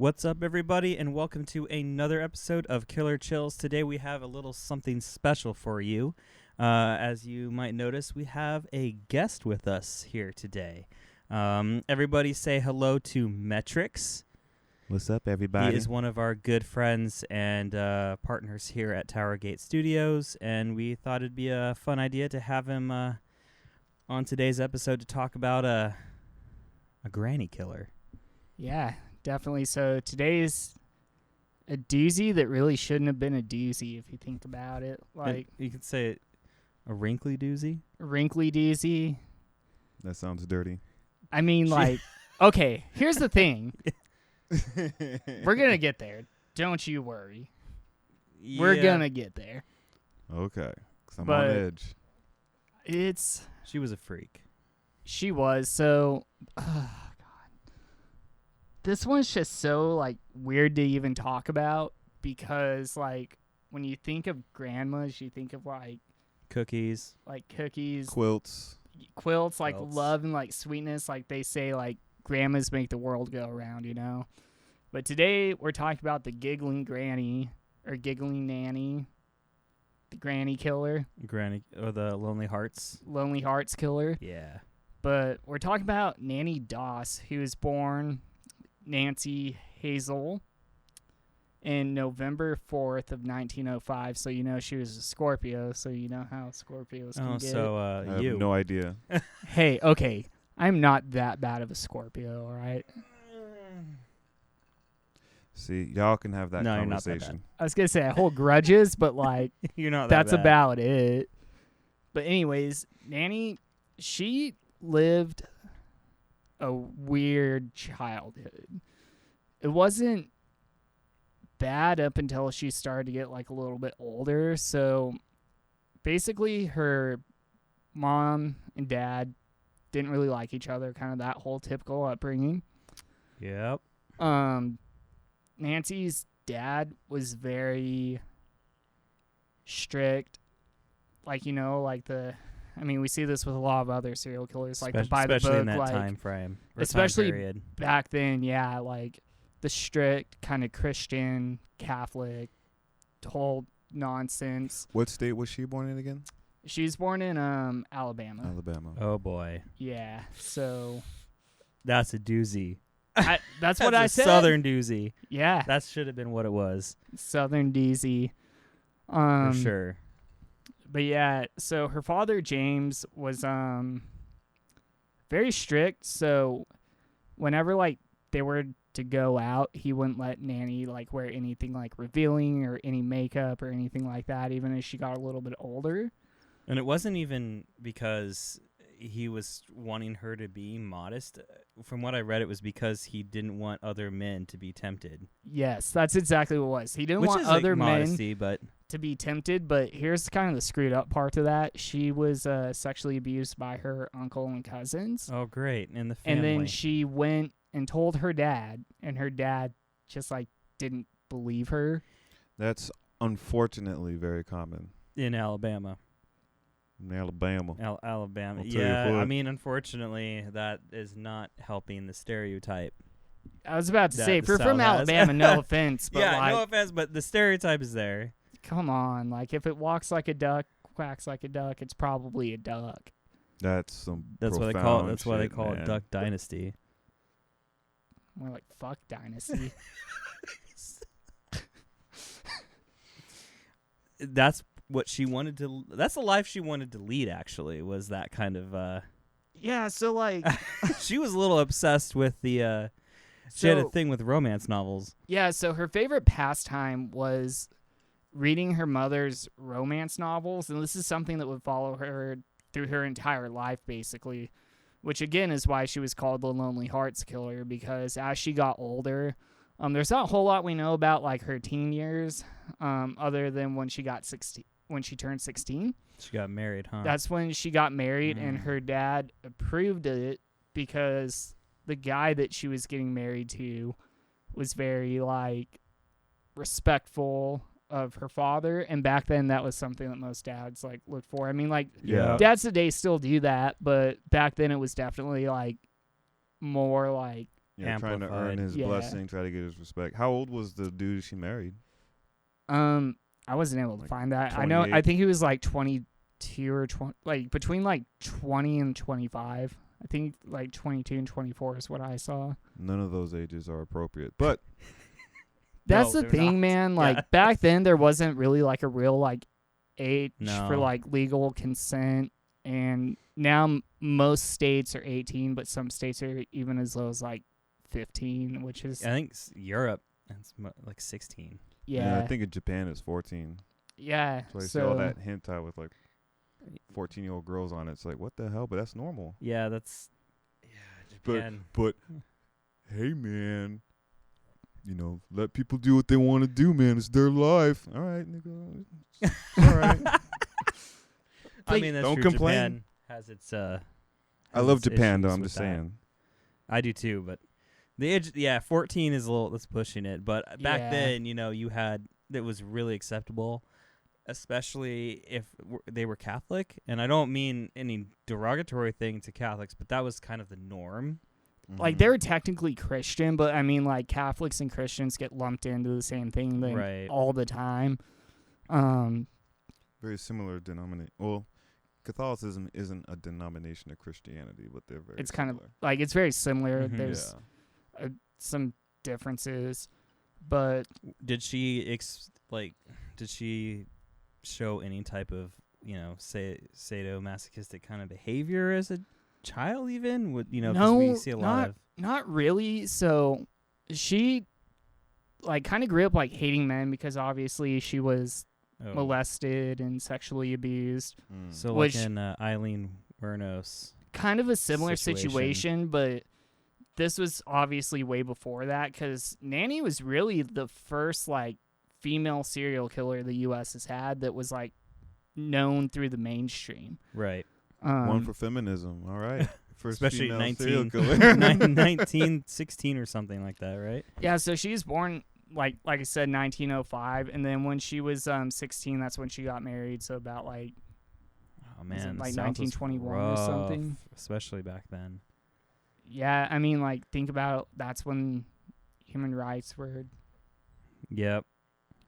What's up, everybody, and welcome to another episode of Killer Chills. Today we have a little something special for you. As you might notice, we have a guest with us here today. Everybody say hello to Metryx. What's up, everybody? He is one of our good friends and partners here at Towergate Studios, and we thought it'd be a fun idea to have him on today's episode to talk about a granny killer. Yeah, definitely. So today's a doozy that really shouldn't have been a doozy if you think about it. Like You could say it, a wrinkly doozy. a wrinkly doozy. That sounds dirty. I mean, like, okay, here's the thing. We're going to get there. Don't you worry. We're going to get there. Okay, 'cause I'm But- on edge. She was a freak. She was. So, God. This one's just so, like, weird to even talk about because, like, when you think of grandmas, you think of, like Cookies. cookies, Quilts. quilts, like Quilts. love and like sweetness. Like they say, like grandmas make the world go around, you know. But today we're talking about the giggling granny or giggling nanny, the granny killer, Granny or the Lonely Hearts. lonely hearts killer. Yeah. But we're talking about Nannie DOSS, who was born Nancy Hazel in November 4th of 1905. So you know she was a Scorpio, so you know how Scorpios can get. So I you. have no idea. Hey, okay, I'm not that bad of a Scorpio, all right? See, y'all can have that No, you're not that conversation. I was gonna say I hold grudges, but like You're not that's that bad. about it. But anyways, Nannie, she lived a weird childhood. It wasn't bad up until she started to get like a little bit older. So basically her mom and dad didn't really like each other, kind of that whole typical upbringing. Yep. Nancy's dad was very strict. Like, you know, like we see this with a lot of other serial killers, like the by the especially book, in that like time frame. Or especially time period. back then, yeah, like the strict kind of Christian, Catholic, whole nonsense. What state was she born in again? She was born in Alabama. Alabama. Oh boy. Yeah, so That's a doozy. that's what I a said. Southern doozy. Yeah, That should have been what it was. Southern DZ. For sure. But yeah, so her father James was very strict. So whenever like they were to go out, he wouldn't let Nannie like wear anything like revealing or any makeup or anything like that, even as she got a little bit older. And it wasn't even because he was wanting her to be modest. From what I read, it was because he didn't want other men to be tempted. Yes, that's exactly what it was. He didn't Which want is other like men modesty, but to be tempted, but here's kind of the screwed up part to that. She was sexually abused by her uncle and cousins. oh great, in the And family. then she went and told her dad, and her dad just like didn't believe her. That's unfortunately very common in Alabama. in Alabama. Alabama. I'll tell you Yeah, I what. mean, unfortunately, that is not helping the stereotype. I was about to That say, if the you're from South has. Alabama, no offense, but Yeah, like, no offense, but the stereotype is there. come on, like if it walks like a duck, quacks like a duck, it's probably a duck. That's some. That's what they call it. profound That's why they shit, call it man. Duck Dynasty. More like fuck dynasty. That's what she wanted to. That's the life she wanted to lead. Actually, was that kind of. Yeah, so like, She was a little obsessed with the. She had a so thing with romance novels. yeah, so her favorite pastime was reading her mother's romance novels, and this is something that would follow her through her entire life, basically. Which again is why she was called the Lonely Hearts Killer, because as she got older, there's not a whole lot we know about like her teen years, other than when she turned 16. She got married, huh? That's when she got married, and Mm. her dad approved it because the guy that she was getting married to was very like respectful of her father, and back then that was something that most dads like looked for. I mean, like Yeah. dads today still do that, but back then it was definitely like more like trying to earn Amplified. his Yeah. blessing, try to get his respect. How old was the dude she married? I wasn't able to Like find that. I 28? think he was like 22 or 20, like between like 20 and 25. I think like 22 and 24 is what I saw. None of those ages are appropriate. But That's No, the they're thing, not. man. Yeah. Like back then, there wasn't really like a real like age for No. like legal consent, and now most states are 18, but some states are even as low as like 15, which is I think Europe, it's like 16. yeah, I think in Japan it's 14. yeah. So I see all So that hentai with like 14-year-old girls on it. It's like, what the hell? But that's normal. Yeah, that's But- Japan. But hey, man, let people do what they want to do, man. It's their life. All right, nigga. It's all right. I mean, that's Don't true. complain. Japan has its. I has love its Japan, though. issues I'm with just that. saying. I do too, but the age, 14 is a little. That's pushing it. But back Yeah. then, you had that was really acceptable, especially if they were Catholic. And I don't mean any derogatory thing to Catholics, but that was kind of the norm. like Mhm. they're technically Christian, but I mean like Catholics and Christians get lumped into the same thing Right. all the time. Very similar denomination. Well, Catholicism isn't a denomination of Christianity, but they're very It's kind of similar. like it's very similar. Mhm. There's Yeah. some differences, but Did she Did she show any type of sadomasochistic kind of behavior as a child? Even would 'cause we No, see a lot of. not really. So she like kind of grew up like hating men because obviously she was Oh. molested and sexually abused. Mm. So Which- like in Eileen Wernos. Kind of a similar Situation. situation, but this was obviously way before that because Nanny was really the first like female serial killer the U.S. has had that was like known through the mainstream. Right. One for feminism. All right. First Especially female 19 serial killer. 1916 or something like that, right? Yeah, so she was born like I said 1905, and then when she was 16, that's when she got married. So about like Oh Was it man, the like South was 1921 or rough, something? especially back then. yeah, I mean like think about that's when human rights were Yep.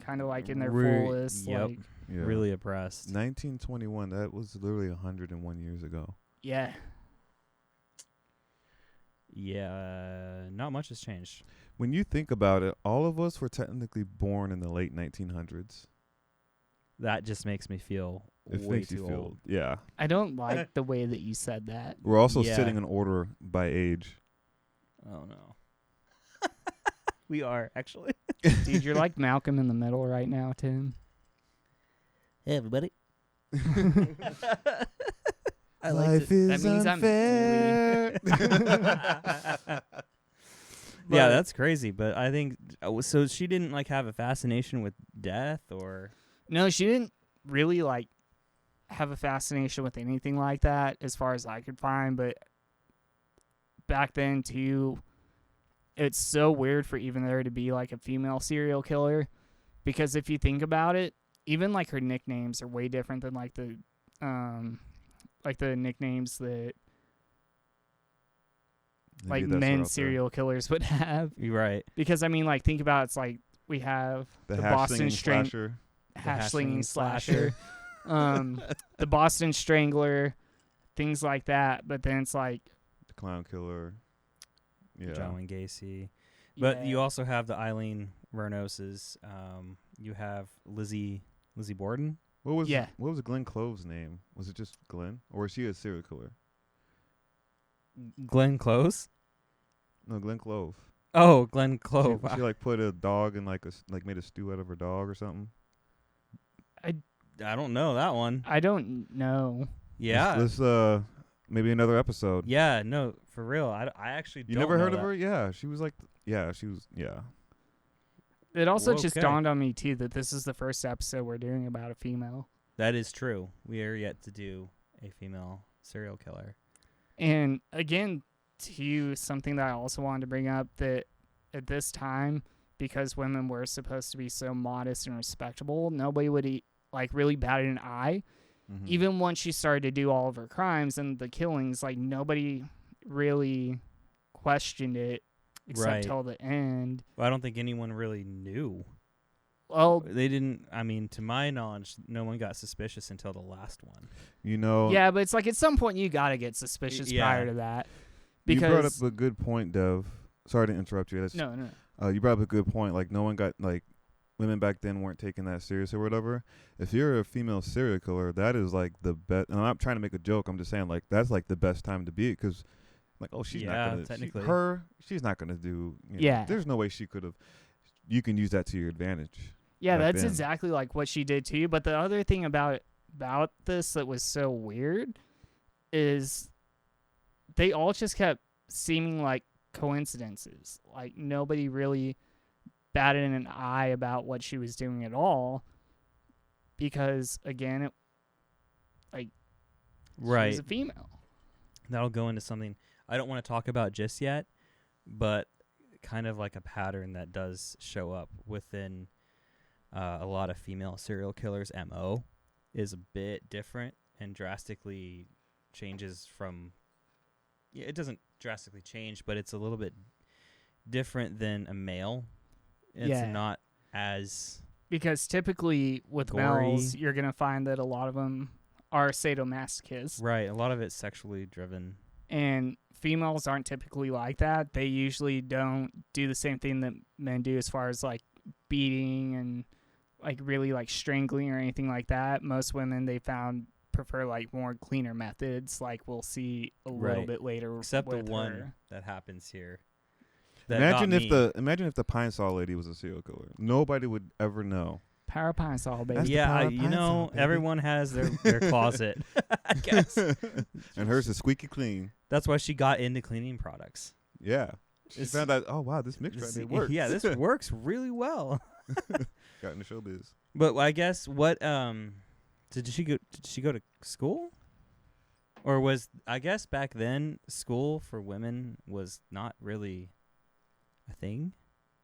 kind of like in their Re- fullest. yep. Like Yeah. Really oppressed. 1921. That was literally 101 years ago. yeah, Yeah, not much has changed. When you think about it, all of us were technically born in the late 1900s. That just makes me feel It way makes you too feel, old. yeah. I don't like the way that you said that. We're also Yeah. sitting in order by age. Oh no. We are actually. Dude, you're like Malcolm in the Middle right now, Tim. Hey everybody. I Life That is means I'm unfair. Yeah, that's crazy. But I think so. She didn't like have a fascination with death, or No, she didn't really like have a fascination with anything like that as far as I could find, but back then too, it's so weird for even there to be like a female serial killer because if you think about it, even like her nicknames are way different than like the nicknames that Maybe like that's men what serial killers would have. you're right. Because I mean like think about it's like we have the the hash Boston slinging Strang- slasher. hash slinging slinging slasher, the Boston Strangler, things like that. But then it's like, The clown killer. Yeah. John Wayne Gacy. But yeah, you also have the Eileen Vernoses. You have Lizzie Borden. What was Yeah. what was Glenn Clove's name? Was it just Glenn, or was she a serial killer? Glenn Close. No, Glenn Clove. Oh, Glenn Clove. She like put a dog in like made a stew out of her dog or something. I don't know that one. I don't know. Yeah. Let's maybe another episode. Yeah. No, for real. I actually. You don't never know heard of that. her? Yeah, she was like, she was. It also just Okay. dawned on me too that this is the first episode we're doing about a female. That is true. We are yet to do a female serial killer. And again, to something that I also wanted to bring up that at this time, because women were supposed to be so modest and respectable, nobody would like really bat an eye. Mhm. Even once she started to do all of her crimes and the killings, like nobody really questioned it. except Right. till the end. Well, I don't think anyone really knew. Well, They didn't. I mean, to my knowledge, no one got suspicious until the last one. You know, yeah, but it's like at some point you got to get suspicious Yeah. prior to that. you brought up Because a good point, Dev. Sorry to interrupt you. That's, no. you brought up a good point. Like, no one got, like, women back then weren't taking that serious or whatever. If you're a female serial killer, that is, like, the best. And I'm not trying to make a joke. I'm just saying, like, that's, like, the best time to be it. Because, like, oh, she's Yeah, not going to. technically. She's not going to do. You know, Yeah. There's no way she could have. You can use that to your advantage. Yeah, back that's then. exactly like what she did to you. But the other thing about this that was so weird is they all just kept seeming like coincidences. Like nobody really batted an eye about what she was doing at all. Because again, she Right. was a female. That'll go into something I don't want to talk about just yet, but kind of like a pattern that does show up within a lot of female serial killers' MO is a bit different and drastically changes from. Yeah, it doesn't drastically change, but it's a little bit different than a male. It's Yeah. not as Because typically with gory. males, you're going to find that a lot of them are sadomasochists. right. A lot of it's sexually driven. And females aren't typically like that. They usually don't do the same thing that men do as far as like beating and like really like strangling or anything like that. Most women they found prefer like more cleaner methods, like we'll see a little Right. bit later. Except the with one her. that happens here. That got Imagine if the Pine Sol lady was a serial killer. Nobody would ever know. Parapine baby. That's the Yeah, power of you pine know, sol, baby. everyone has their closet, I guess. And hers is squeaky clean. That's why she got into cleaning products. Yeah. She It's- found out, oh, wow, this mixture This- right here works. Yeah, this works really well. Got into showbiz. But I guess what did she go to school? Or was I guess back then school for women was not really a thing?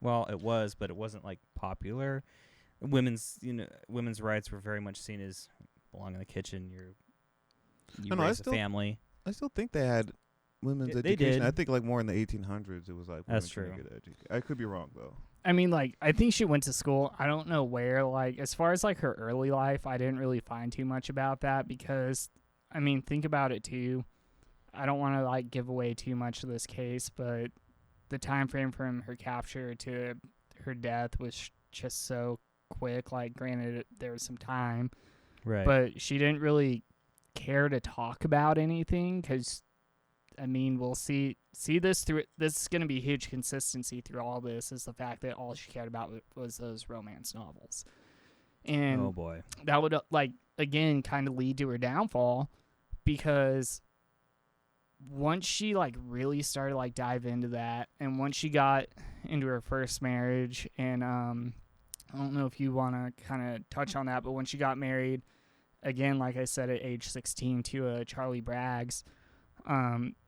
Well, it was, but it wasn't like popular. Women's rights were very much seen as belong in the kitchen. You No, I raise a still- family. I still think they had women's They education. did. I think like more in the 1800s it was like That's women couldn't true. get educated. I could be wrong though. I mean, like, I think she went to school. I don't know where. Like, as far as like her early life, I didn't really find too much about that because, I mean, think about it too. I don't want to like give away too much of this case, but the time frame from her capture to her death was just so quick. Like, granted, there was some time, Right. but she didn't really care to talk about anything because, I mean, we'll see this through. This is going to be huge consistency through all this. Is the fact that all she cared about was those romance novels, and oh boy. that would like again kind of lead to her downfall because once she like really started like dive into that, and once she got into her first marriage, and I don't know if you want to kind of touch on that, but when she got married, again, like I said, at age 16 to Charlie Braggs,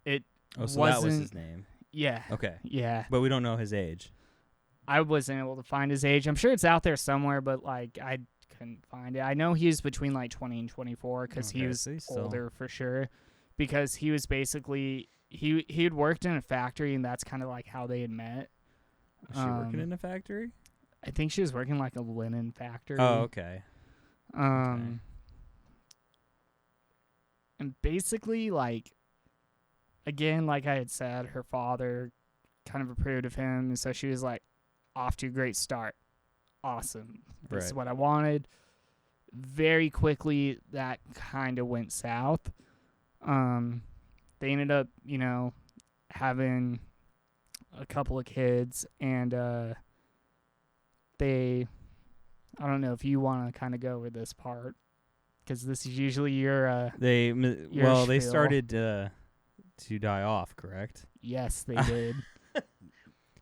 it Oh, so that was wasn't- his name. yeah, Okay. yeah. But we don't know his age. I wasn't able to find his age. I'm sure it's out there somewhere, but like I couldn't find it. I know he was between like 20 and 24 because he Okay, was so he's still- older for sure. Because he was basically he had worked in a factory, and that's kind of like how they had met. Was she working in a factory? I think she was working like a linen factory. Oh, okay. And basically, like, again, like I had said, her father kind of approved of him, and so she was like, off to a great start. Awesome. This is Right. what I wanted. Very quickly, that kind of went south. They ended up, having a couple of kids, and I don't know if you want to kind of go over this part, because this is usually your, They Your they spiel. started to die off, correct? yes, they did.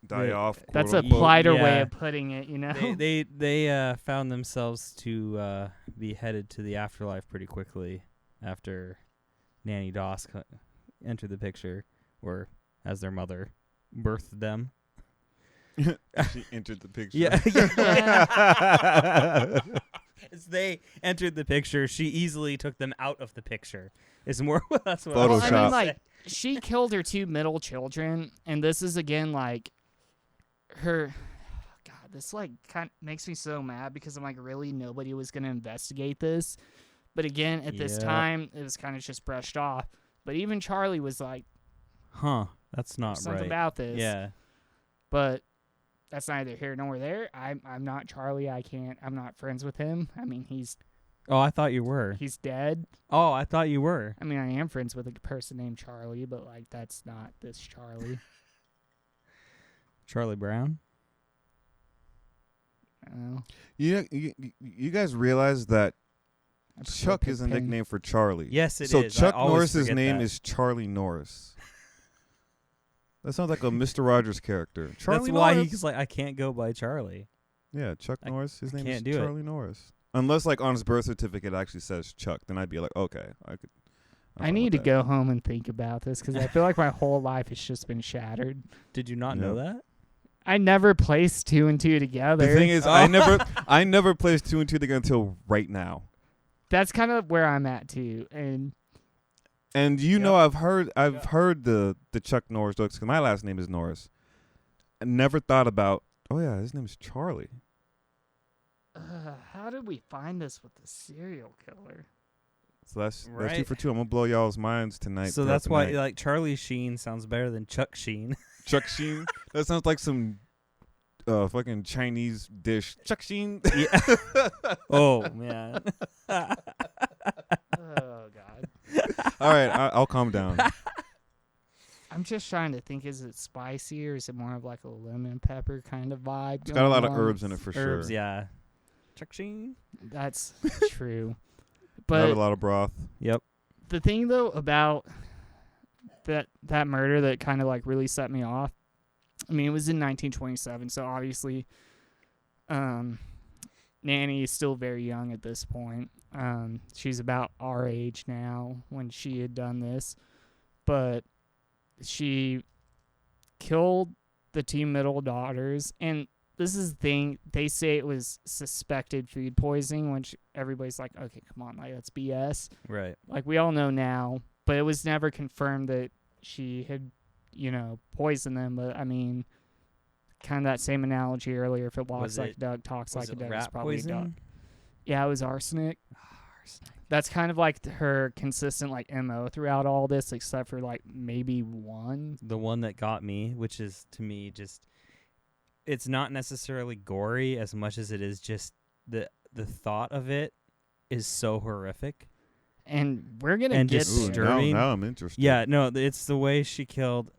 Die They- off. That's a quote unquote. politer way Yeah. of putting it, They found themselves to be headed to the afterlife pretty quickly after Nanny DOSS entered the picture, or as their mother birthed them. She entered the picture. Yeah. As they entered the picture, she easily took them out of the picture. Is more that's what I was Well, I Photoshop. mean, like, she killed her two middle children, and this is, again, like, her. God, this like kind of makes me so mad because I'm like, really, nobody was gonna investigate this. But again, at this time, it was kind of just brushed off. But even Charlie was like, Huh. That's not "There's something right. about this." Yeah. But that's neither here nor there. I'm not Charlie. I'm not friends with him. I mean, he's Oh, I thought you were. dead. Oh, I thought you were. I mean, I am friends with a person named Charlie, but like that's not this Charlie. Charlie Brown? Oh, You guys realize that I prefer Chuck is a Pigpen. nickname for Charlie. Yes, it is. So I Chuck always Norris's forget name that. is Charlie Norris. That sounds like a Mr. Rogers character. Charlie That's why Norris. he's like, I can't go by Charlie. Yeah, Chuck I- Norris. His I name is can't do it. Charlie Norris. Unless, like, on his birth certificate it actually says Chuck, then I'd be like, okay, I'm I fine need with to that. go home and think about this because I feel like my whole life has just been shattered. Did you not know that? I never placed 2 and 2 together. The thing is, Oh. I never placed 2 and 2 together until right now. That's kind of where I'm at too. And And you Yep. know, I've heard the Chuck Norris jokes because my last name is Norris. I never thought about, oh yeah, his name is Charlie. how did we find this with the serial killer? So that's 2 Right. for 2. I'm gonna blow y'all's minds tonight. So throughout that's the why, night. like, Charlie Sheen sounds better than Chuck Sheen. Chuck Sheen. That sounds like some fucking Chinese dish. Chuck Sheen. Yeah. Oh, man. Oh God. All right, I'll calm down. I'm just trying to think, is it spicy or is it more of like a lemon pepper kind of vibe? It's got a lot of going on? herbs in it for Herbs, sure. yeah. Chuck Sheen? That's true. Have a But lot of broth. Yep. the thing though about that murder that kind of like really set me off, I mean, it was in 1927, so obviously Nannie is still very young at this point. She's about our age now when she had done this, but she killed the 2 middle daughters. And this is the thing, they say it was suspected food poisoning, which everybody's like, okay, come on, like that's BS. Right. Like we all know now, but it was never confirmed that she had, poisoned them. But I mean, kind of that same analogy earlier. If it walks Was like it- a duck, talks Was like a it duck, it's rat probably a duck. poison? Yeah, it was arsenic. Arsenic. That's kind of like her consistent like MO throughout all this, except for like maybe one. The one that got me, which is to me just, it's not necessarily gory as much as it is just the thought of it is so horrific. And we're gonna And get just Ooh, there. disturbing. now I'm interested. Yeah, no, it's the way she killed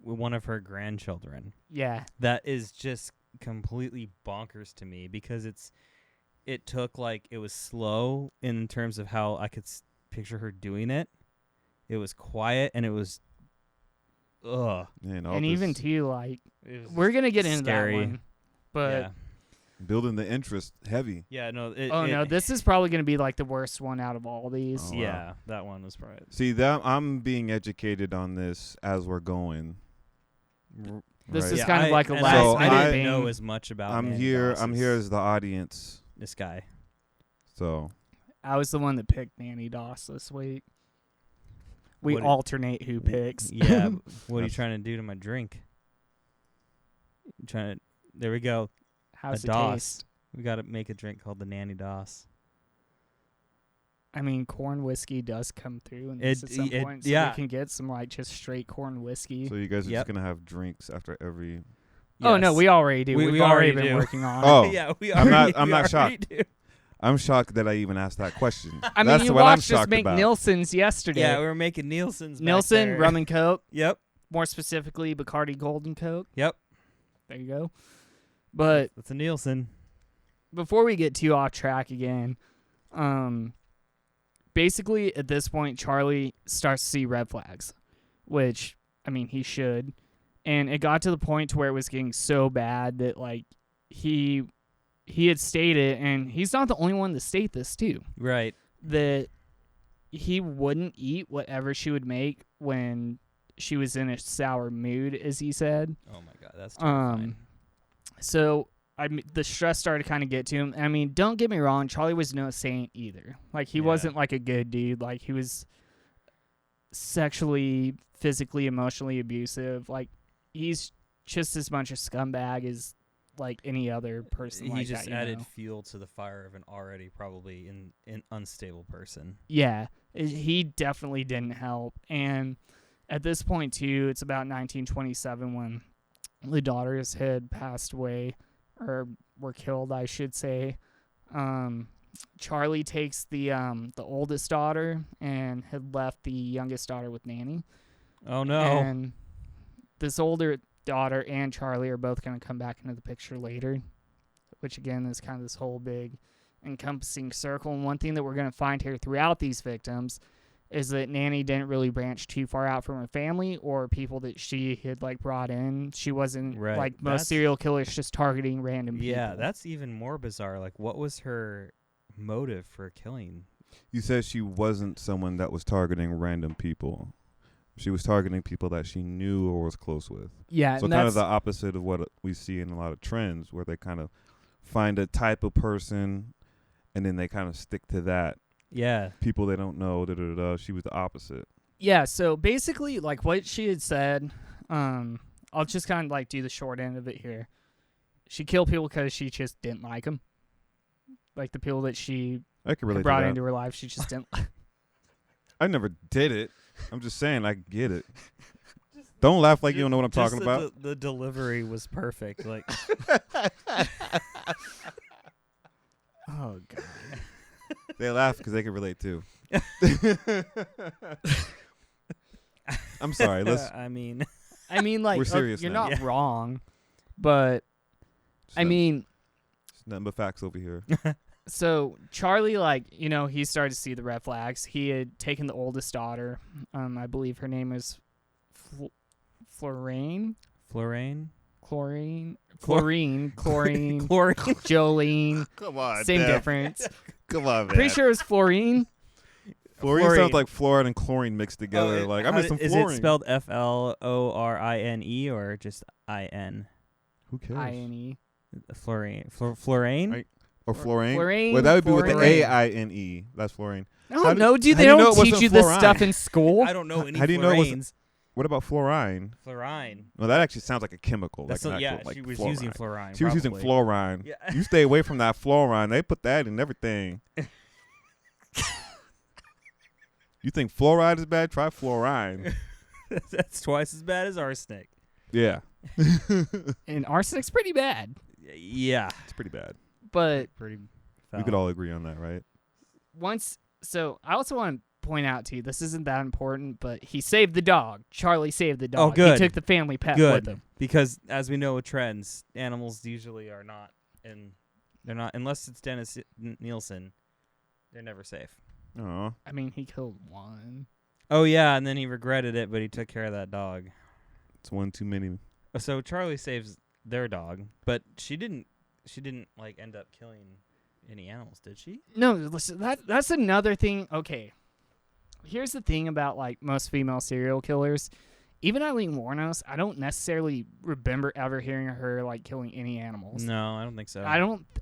one of her grandchildren. Yeah, That is just completely bonkers to me because it took like, it was slow in terms of how I could picture her doing it. It was quiet and it was, ugh. Man, all and even this too like It was we're gonna get into scary. that one, but. yeah. building the interest heavy. Yeah, no. No, this is probably going to be like the worst one out of all these. Oh, wow. Yeah, that one was probably. See, that I'm being educated on this as we're going. This right? is kind of like a and last So I minute didn't thing. know as much about. I'm Nanny here. Doss I'm as here as the audience. this guy. So I was the one that picked Nanny Doss this week. We What did- alternate who picks. Yeah. What are you That's- trying to do to my drink? There we go. How's a it DOSS. taste? We got to make a drink called the Nanny Doss. I mean, corn whiskey does come through in this It- at some it- point. So yeah. we can get some like just straight corn whiskey. so you guys are Yep. just gonna have drinks after every. Oh no, Yes. we already do. We We've already been do. working on Oh. it. yeah, we I'm already. not- I'm we not already shocked. do. I'm shocked that I even asked that question. I mean, That's you what I'm watched us shocked make about. Nilsson's yesterday. Yeah, we were making Nielsen's. back Nilsson, there. rum and coke. Yep. More specifically, Bacardi Golden Coke. Yep. There you go. But That's a Nielsen. before we get too off track again, basically at this point, Charlie starts to see red flags, which, I mean, he should. And it got to the point to where it was getting so bad that, like, he had stated, and he's not the only one to state this, too, Right. that he wouldn't eat whatever she would make when she was in a sour mood, as he said. Oh my god, that's terrifying. So the stress started to kind of get to him. I mean, don't get me wrong, Charlie was no saint either. Like, he Yeah. wasn't like a good dude. Like, he was sexually, physically, emotionally abusive. Like, he's just as much a scumbag as like any other person. He like just that, you added know? fuel to the fire of an already probably in unstable person. Yeah, he definitely didn't help. And at this point too, it's about 1927 when the daughters had passed away, or were killed, I should say. Charlie takes the oldest daughter and had left the youngest daughter with Nanny. Oh no. And this older daughter and Charlie are both going to come back into the picture later, which again is kind of this whole big encompassing circle. And one thing that we're going to find here throughout these victims is that Nanny didn't really branch too far out from her family or people that she had like brought in. She wasn't Right. like most serial killers, just targeting random people. Yeah, that's even more bizarre. Like, what was her motive for killing? You said she wasn't someone that was targeting random people. She was targeting people that she knew or was close with. Yeah, So and kind of that's the opposite of what we see in a lot of trends, where they kind of find a type of person and then they kind of stick to that. Yeah. People they don't know, da-da-da-da. She was the opposite. yeah. So basically, like what she had said, I'll just kind of like do the short end of it here. She killed people because she just didn't like them. Like the people that she I can relate brought to that. into her life, she just didn't. I never did it. I'm just saying I get it. Don't laugh like you don't know what I'm Just talking about. The delivery was perfect. Like, Oh god. They laugh because they can relate too. I'm sorry. Let's. I mean, Like We're serious you're now. not wrong, but I mean, it's nothing but facts over here. so Charlie, like, you know, he started to see the red flags. He had taken the oldest daughter. I believe her name is Florine, Florine, Chlorine, Jolene. Come on, Same Deb. difference. Come on, man. Pretty sure it was Florine. Fluorine sounds like fluoride and chlorine mixed together. Oh, like I missed some is fluorine. it spelled Florine or just IN? Who cares? I-N-E. Florine. Florine? Or fluorine? Fluorine? Well, that would be with the Fluorine. A-I-N-E. That's fluorine. I How don't do- know, dude. how They do you know don't it wasn't teach you this fluorine? stuff in school. I don't know any How do you know it was- Florines. What about fluorine? Florine. Well, that actually sounds like a chemical. That's like an yeah, actual, like she was fluoride. using fluorine. She was using probably. fluorine. Yeah. You stay away from that fluorine. They put that in everything. You think fluoride is bad? Try fluorine. That's twice as bad as arsenic. Yeah. And arsenic's pretty bad. Yeah. It's pretty bad. But Pretty We foul. could all agree on that, right? so I also want to point out to you, this isn't that important, but he saved the dog. Charlie saved the dog. Oh, good. He took the family pet Good. with him. Because as we know with trends, animals usually are not they're not unless it's Dennis Nielsen, they're never safe. Oh, I mean, he killed one. Oh yeah, and then he regretted it, but he took care of that dog. it's one too many. So Charlie saves their dog, but she didn't like end up killing any animals, did she? No, listen, that's another thing. Okay. Here's the thing about like most female serial killers. Even Eileen Wuornos, I don't necessarily remember ever hearing her like killing any animals. No, I don't think so.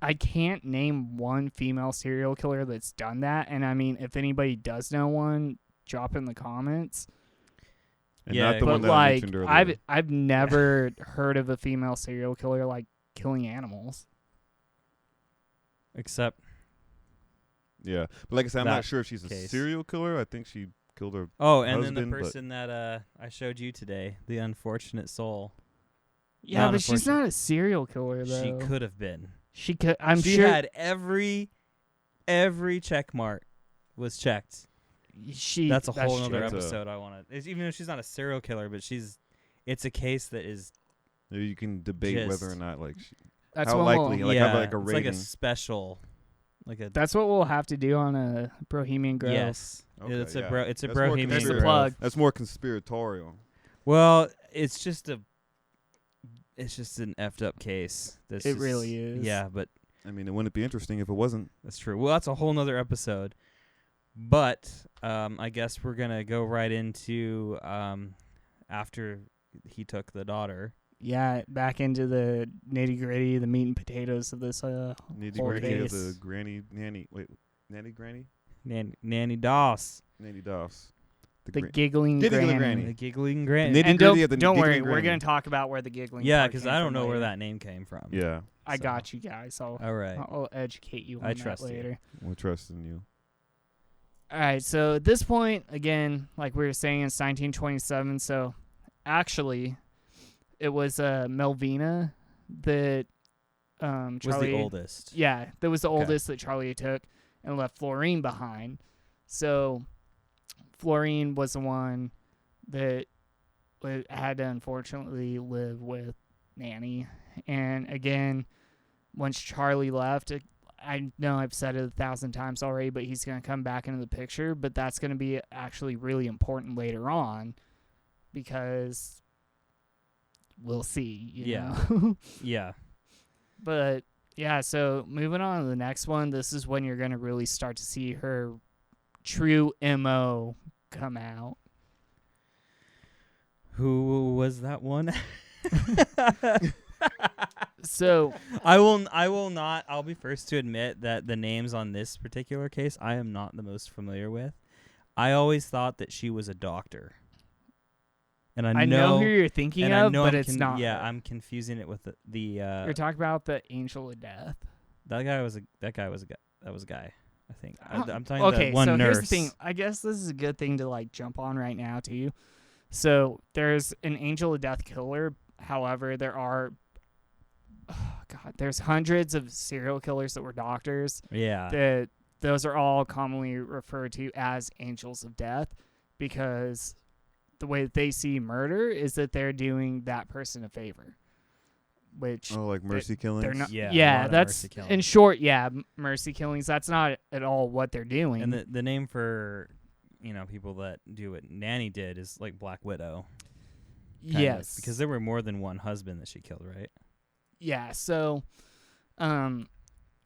I can't name one female serial killer that's done that. And I mean, if anybody does know one, drop in the comments. And Yeah, not the But one that I like, mentioned earlier. I've never heard of a female serial killer like killing animals. Except Yeah. But like I said, I'm That not sure if she's a case. serial killer. I think she killed her. oh, and then the husband, but- person that I showed you today, the unfortunate soul. Yeah, Not but she's unfortunate. not a serial killer though. She could have been. She could. I'm she sure had every check mark was checked. she. That's a whole other true. That's a- episode I want to. Even though she's not a serial killer, but it's a case that is Maybe you can debate Just- whether or not like That's how what likely, We'll, like yeah, have like a it's like a rating. special, like a that's what we'll have to do on a Bohemian Grove. yes. Okay, it's a yeah. it's a That's more Bohemian There's the Grove. plug. That's more conspiratorial. Well, it's just an effed up case. That's It just- really is. Yeah, but I mean, it wouldn't be interesting if it wasn't. that's true. Well, that's a whole nother episode. But I guess we're gonna go right into after he took the daughter. Yeah, back into the nitty gritty, the meat and potatoes of this Nitty whole gritty of case. the granny nanny. Wait, nanny granny? Nanny DOSS. Nanny DOSS. The giggling Giggling granny. The giggling granny. Nitty And gritty of the don't worry, giggling we're granny. gonna talk about where the giggling. Yeah, because I don't know where that name came from. Yeah, I So. got you guys. All right. I'll educate you on I that trust you. later. we're trusting you. All right, so at this point, again, like we were saying, it's 1927. So actually, it was Melvina that Charlie Was the oldest. Yeah, that was the Okay. oldest that Charlie took and left Florine behind. So Florine was the one that had to unfortunately live with Nanny. And again, once Charlie left, I know I've said it 1,000 times already, but he's going to come back into the picture. But that's going to be actually really important later on because we'll see. You know? Yeah. But yeah, so moving on to the next one, this is when you're going to really start to see her true MO come out. Who was that one? So I will not. I'll be first to admit that the names on this particular case I am not the most familiar with. I always thought that she was a doctor. And I know who you're thinking and of, I know but I'm it's not. Yeah, her. I'm confusing it with the You're talking about the Angel of Death. that guy was a guy. I think I'm talking Okay, the one so nurse. here's the thing. I guess this is a good thing to like jump on right now too. So there's an Angel of Death killer. However, there are, there's hundreds of serial killers that were doctors. Yeah. That those are all commonly referred to as angels of death because the way that they see murder is that they're doing that person a favor. Which Oh, like mercy killings. they're not. Yeah, a Yeah, lot of that's mercy killings. in short. Yeah, mercy killings. That's not at all what they're doing. And the name for people that do what Nanny did is like Black Widow. kind of, yes, because there were more than one husband that she killed, right? yeah. So,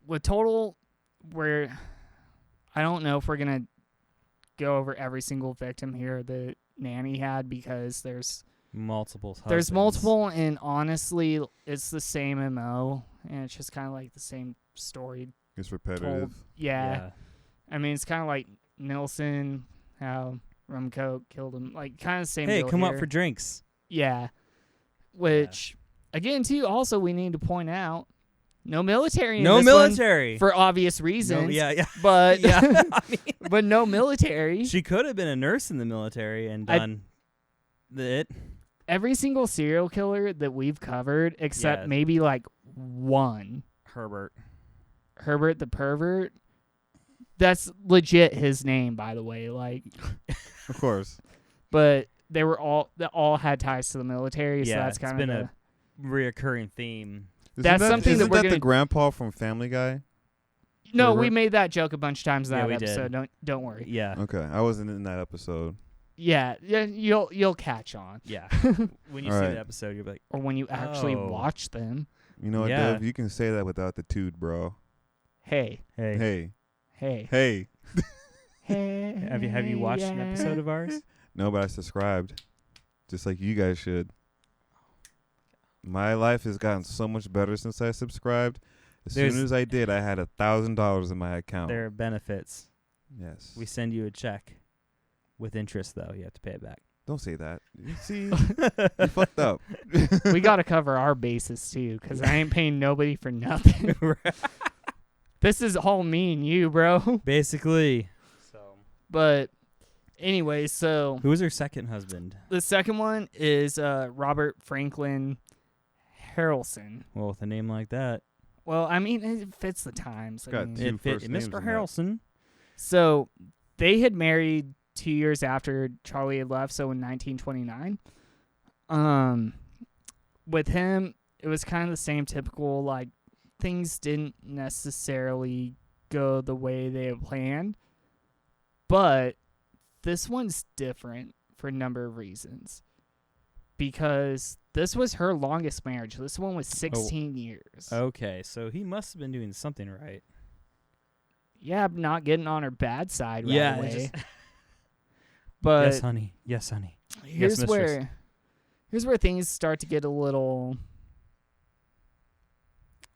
with total, I don't know if we're gonna go over every single victim here that Nanny had because there's Multiple. There's multiple, and honestly, it's the same MO, and it's just kind of like the same story It's told. repetitive. Yeah. I mean, it's kind of like Nilsson, how Rumco killed him, like kind of the same Hey, deal come here. up for drinks. Yeah. Which, again, too, also we need to point out, no military in No this one military. for obvious reasons. Yeah. But, Yeah. I mean, but no military. she could have been a nurse in the military and done it. Every single serial killer that we've covered, except Yeah. maybe like one, Herbert. Herbert the pervert. That's legit his name, by the way. Like, Of course. but they all had ties to the military, so Yeah, that's it's kind been of a reoccurring theme. That's something that isn't we're that gonna- the grandpa from Family Guy? no. We Herbert? made that joke a bunch of times in Yeah, that we did. episode. Don't worry. Yeah. Okay, I wasn't in that episode. Yeah, you'll catch on, Yeah. When you All see right. the episode, you're like, or when you actually Oh. watch them. You know what, Yeah. Dev? You can say that without the toot, bro. Hey, hey. Hey, hey, hey. hey. Have you watched an episode yeah. of ours? No, but I subscribed, just like you guys should. My life has gotten so much better since I subscribed. As There's- soon as I did, I had $1,000 in my account. There are benefits. Yes. We send you a check with interest, though. You have to pay it back. Don't say that. You see, you fucked up. We got to cover our bases too, because I ain't paying nobody for nothing. This is all me and you, bro. Basically. So, But anyway, so who was her second husband? the second one is Robert Franklin Harrelson. Well, with a name like that, Well, I mean, it fits the times. I Got mean, two it fit first names Mr. in that. Harrelson. so they had married 2 years after Charlie had left, so in 1929. With him, it was kind of the same typical, like, things didn't necessarily go the way they had planned. But this one's different for a number of reasons. Because this was her longest marriage. This one was 16 years. Okay, so he must have been doing something right. Yeah, not getting on her bad side right Yeah, away. just- But yes, honey. Yes, honey. here's mistress. where things start to get a little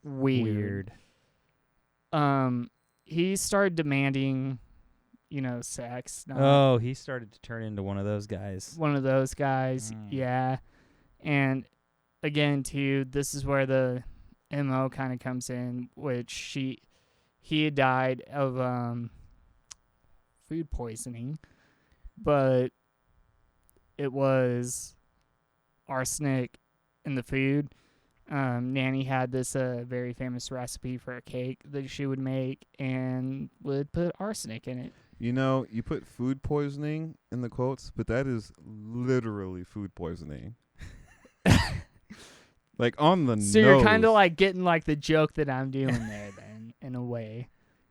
weird. He started demanding sex. Not Oh, he started to turn into one of those guys. one of those guys. Mm. Yeah. And again, too, this is where the MO kind of comes in, which he had died of food poisoning, but it was arsenic in the food. Nanny had this very famous recipe for a cake that she would make and would put arsenic in it. You put food poisoning in the quotes, but that is literally food poisoning. Like on the nose. So you're kind of like getting like the joke that I'm doing there then, in a way.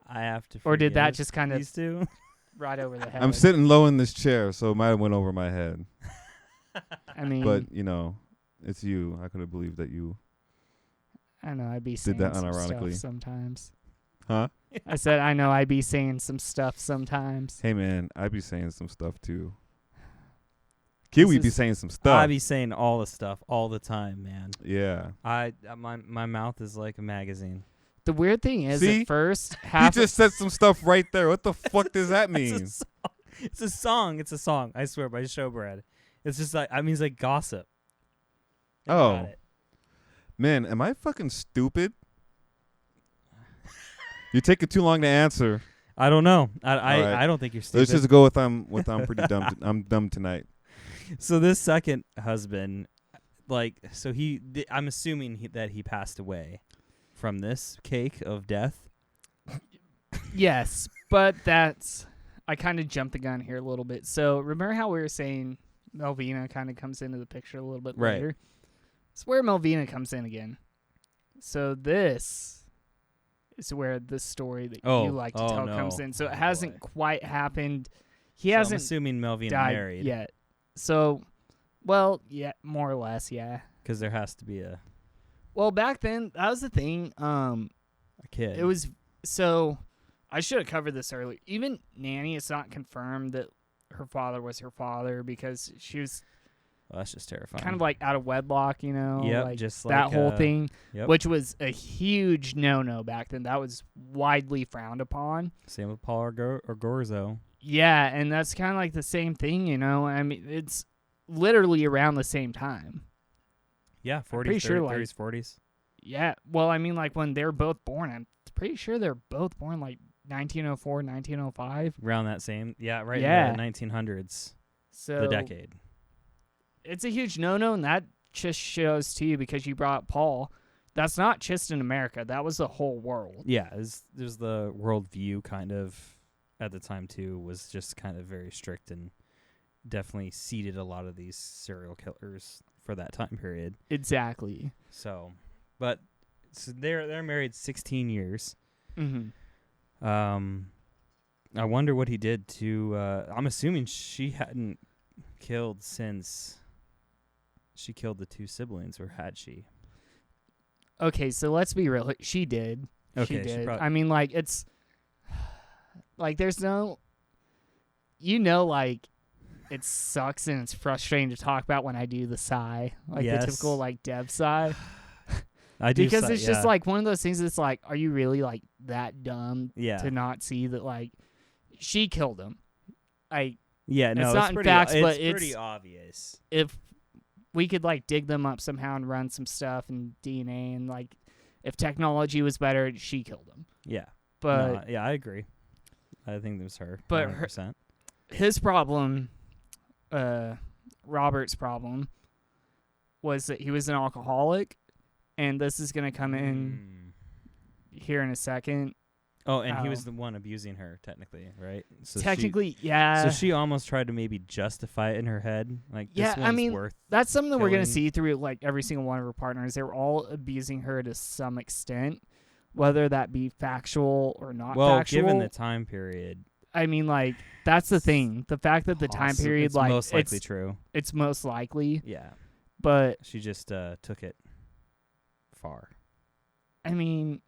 I have to. Or did that forgive just kind of these two? right over the head? I'm sitting low in this chair, so it might have went over my head. I mean, But, it's you. I could have believed that you. I know I'd be saying that some unironically. stuff sometimes. Huh? I said I know I'd be saying some stuff sometimes. Hey, man, I be saying some stuff, too. Kiwi be is- saying some stuff. I be saying all the stuff all the time, man. Yeah. My mouth is like a magazine. The weird thing is, See? at first, He half just said some stuff right there. What the fuck does that mean? It's a song. It's a song. I swear by Showbread. It's just like it's like gossip. Think Oh. about it. Man, am I fucking stupid? You take it too long to answer. I don't know. All right. I don't think you're stupid. Let's just go with I'm pretty dumb. I'm dumb tonight. So this second husband, I'm assuming that he passed away from this cake of death. yes, but I kind of jumped the gun here a little bit. So remember how we were saying Melvina kind of comes into the picture a little bit Right. later? It's where Melvina comes in again. So this is where the story that you like to tell comes no. in. So it Oh, hasn't boy. quite happened. He So I'm hasn't assuming Melvina died married yet. So, well, yeah, more or less, yeah. because there has to be a Well, back then, that was the thing. kid. It was so. I should have covered this earlier. Even Nanny, it's not confirmed that her father was her father because she was Well, that's just terrifying. kind of like out of wedlock, Yep, like just that like, whole thing, Yep. which was a huge no-no back then. That was widely frowned upon. Same with Paul or Gorzo. Yeah, and that's kind of like the same thing, I mean, it's literally around the same time. Yeah, 40s, pretty 30s, sure, like- 30s, 40s. Yeah, well, I mean, like when they're both born, I'm pretty sure they're both born like 1904, 1905. Around that same, right Yeah. in the 1900s, So the decade. it's a huge no-no, and that just shows to you because you brought up Paul. That's not just in America. That was the whole world. Yeah, there's the worldview kind of at the time too was just kind of very strict and definitely seeded a lot of these serial killers for that time period. Exactly. So, but they're married 16 years. Mm-hmm. I wonder what he did to. I'm assuming she hadn't killed since she killed the two siblings, or had she? Okay, so let's be real. She did. Okay, she she did. prob- I mean, like, it's like there's no, like, it sucks and it's frustrating to talk about when I do the sigh, like Yes. the typical like Dev sigh, I do because si- it's just yeah. like one of those things that's like, are you really like that dumb yeah, to not see that like she killed him? I yeah. No, it's not in pretty, facts, it's but pretty it's- obvious. if we could like dig them up somehow and run some stuff and DNA and like if technology was better, she killed him. Yeah, But no, yeah, I agree. I think it was her. But 100%. his problem, Robert's problem, was that he was an alcoholic, and this is gonna come in here in a second. Oh, and he How- was the one abusing her, technically, right? So Technically, yeah. so she almost tried to maybe justify it in her head, like Yeah, this I one's mean, worth. That's something that we're gonna killing. see through like every single one of her partners. They were all abusing her to some extent, whether that be factual or not Well, factual. given the time period, I mean, like that's the thing. The fact that the time period, it's like most likely true. it's most likely, Yeah, but she just took it far. I mean,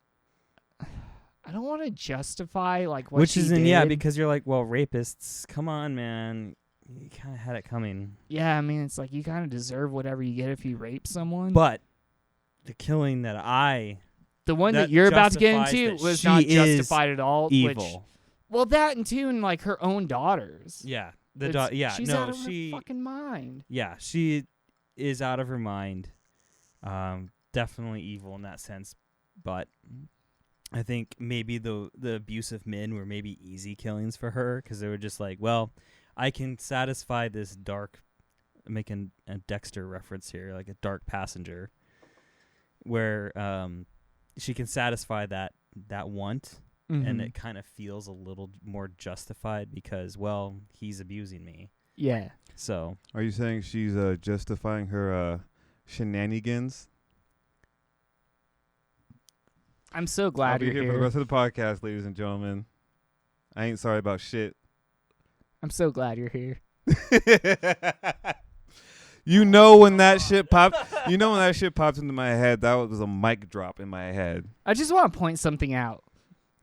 I don't want to justify like what Which she isn't, did. yeah, because you're like, well, rapists, come on, man. You kind of had it coming. Yeah, I mean, it's like you kind of deserve whatever you get if you rape someone. But the killing that the one that you're about to get justifies into that was she not is justified at all. evil. Well, that and too, and like her own daughters. Yeah. She's out of her fucking mind. Yeah, she is out of her mind. Definitely evil in that sense, but I think maybe the abusive men were maybe easy killings for her because they were just like, well, I can satisfy this dark, making a Dexter reference here, like a dark passenger, where she can satisfy that want, and it kind of feels a little more justified because, well, he's abusing me. Yeah. So Are you saying she's justifying her shenanigans? I'm so I'll glad be you're here here. for the rest of the podcast, ladies and gentlemen. I ain't sorry about shit. I'm so glad you're here. You know when that shit popped. You know when that shit popped into my head. That was a mic drop in my head. I just want to point something out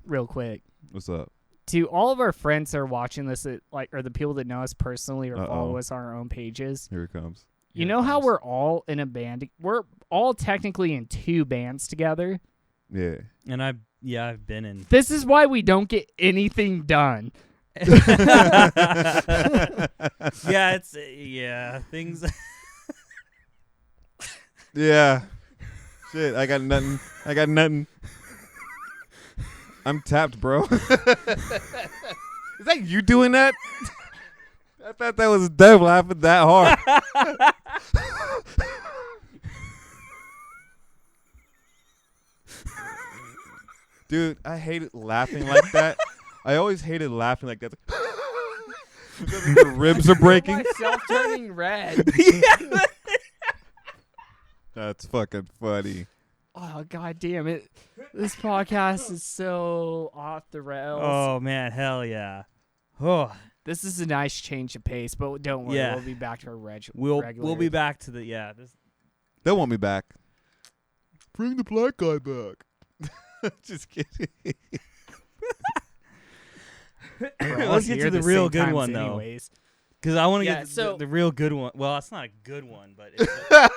real quick. What's up? To all of our friends that are watching this, or the people that know us personally or follow Uh-oh. us on our own pages, Here it comes. you know how we're all in a band? We're all technically in 2 bands together. Yeah. and I've been in. This is why we don't get anything done. Yeah, it's things. Yeah. Shit, I got nothing. I'm tapped, bro. Is that you doing that? I thought that was Dev laughing that hard. Dude, I hated laughing like that. I always hated laughing like that. Because the ribs are breaking. Myself turning red. That's fucking funny. Oh, god damn it. This podcast is so off the rails. Oh man, hell yeah! Oh, This is a nice change of pace, but don't worry, Yeah. we'll be back to our regular. we'll be back to the This They want me back. Bring the black guy back. Just kidding. Let's get to the real good one though, anyways. because I want to Yeah, get so- the real good one. Well, it's not a good one, but it's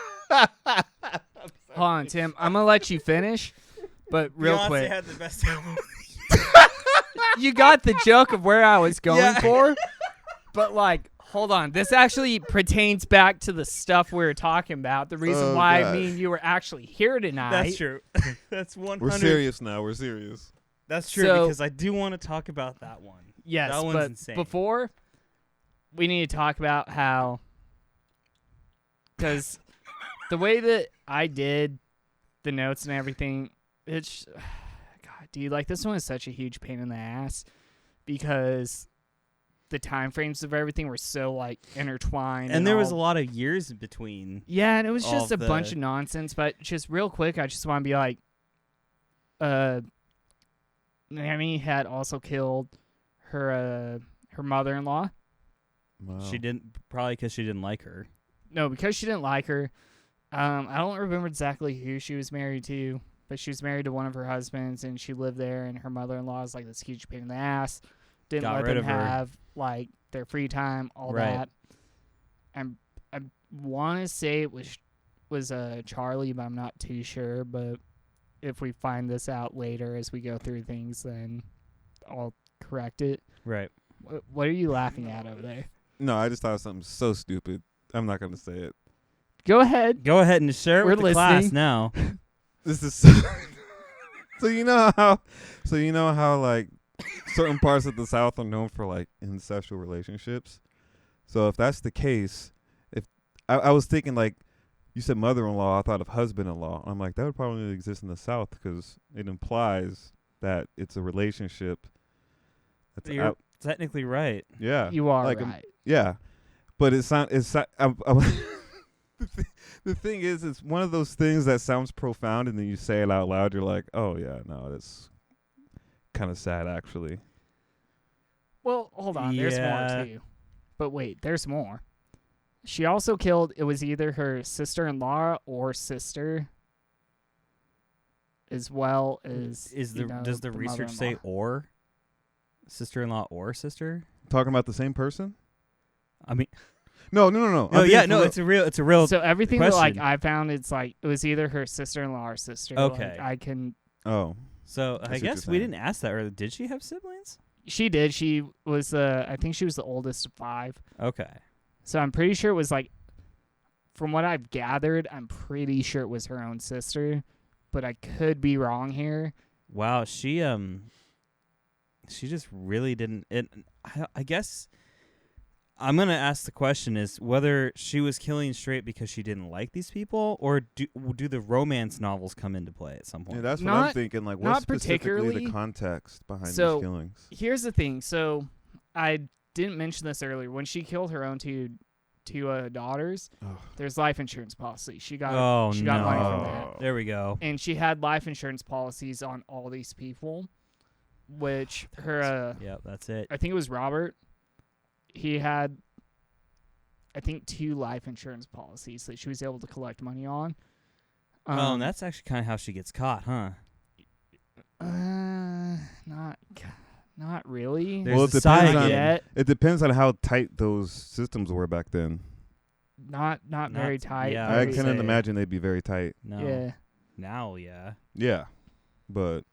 Hold on, Tim. I'm going to let you finish, but real Beyonce quick. had the best album. You got the joke of where I was going Yeah. for, but like, hold on. This actually pertains back to the stuff we were talking about. The reason Oh, why God. me and you were actually here tonight. That's true. That's 100. We're serious now. We're serious. That's true So- because I do want to talk about that one. Yes, That one's but insane. before, we need to talk about how, because the way that I did the notes and everything, it's, God, dude, like this one is such a huge pain in the ass because the time frames of everything were so like intertwined. And there was a all. lot of years in between. Yeah, and it was all just a of bunch the- of nonsense. But just real quick, I just want to be like, Nanny had also killed her mother-in-law. Wow. She didn't probably because she didn't like her. No, because she didn't like her. I don't remember exactly who she was married to, but she was married to one of her husbands, and she lived there. And her mother-in-law is like this huge pain in the ass. Didn't Got let rid them of her. have like their free time, all Right. that. I want to say it was Charlie, but I'm not too sure. But if we find this out later as we go through things, then I'll correct it. Right. What are you laughing at over there? No, I just thought of something so stupid. I'm not going to say it. Go ahead. Go ahead and share it We're with the class listening. now. This is so you know how like certain parts of the South are known for like incestual relationships. So if that's the case, if I was thinking like you said mother-in-law, I thought of husband-in-law. I'm like that would probably exist in the South because it implies that it's a relationship. That's You're technically right. yeah, You are like, right. yeah, but it's the thing is, it's one of those things that sounds profound, and then you say it out loud. You're like, oh yeah, no, that's kind of sad, actually. Well, hold on. There's Yeah. more too. But wait, there's more. She also killed. It was either her sister-in-law or sister, as well as. Does you the know, does the research say mother-in-law. or sister-in-law or sister? Talking about the same person? I mean, No. no, I'm yeah, being no, for it's a real. So everything that like question. I found, it's like it was either her sister-in-law or sister. Okay. Like, I can. real. Oh, So I I see what guess you're we saying. didn't ask that earlier. Did she have siblings? She did. She was, I think she was the oldest of 5. Okay. So I'm pretty sure it was like, from what I've gathered, I'm pretty sure it was her own sister, but I could be wrong here. Wow, she just really didn't. I guess I'm gonna ask the question is whether she was killing straight because she didn't like these people, or do the romance novels come into play at some point? Yeah, that's what I'm thinking. Like, what's not specifically particularly. the context behind So, these killings? Here's the thing. So I didn't mention this earlier. When she killed her own two daughters, Ugh. there's life insurance policy. She got Oh, she got no. money from that. There we go. And she had life insurance policies on all these people, which her Yep, that's it. I think it was Robert. He had, I think, 2 life insurance policies that she was able to collect money on. And that's actually kind of how she gets caught, huh? Not really. There's Well, a it depends side on yet. it depends on how tight those systems were back then. Not very tight. yeah, I would couldn't say- imagine they'd be very tight. No. Yeah. Now, yeah. Yeah, but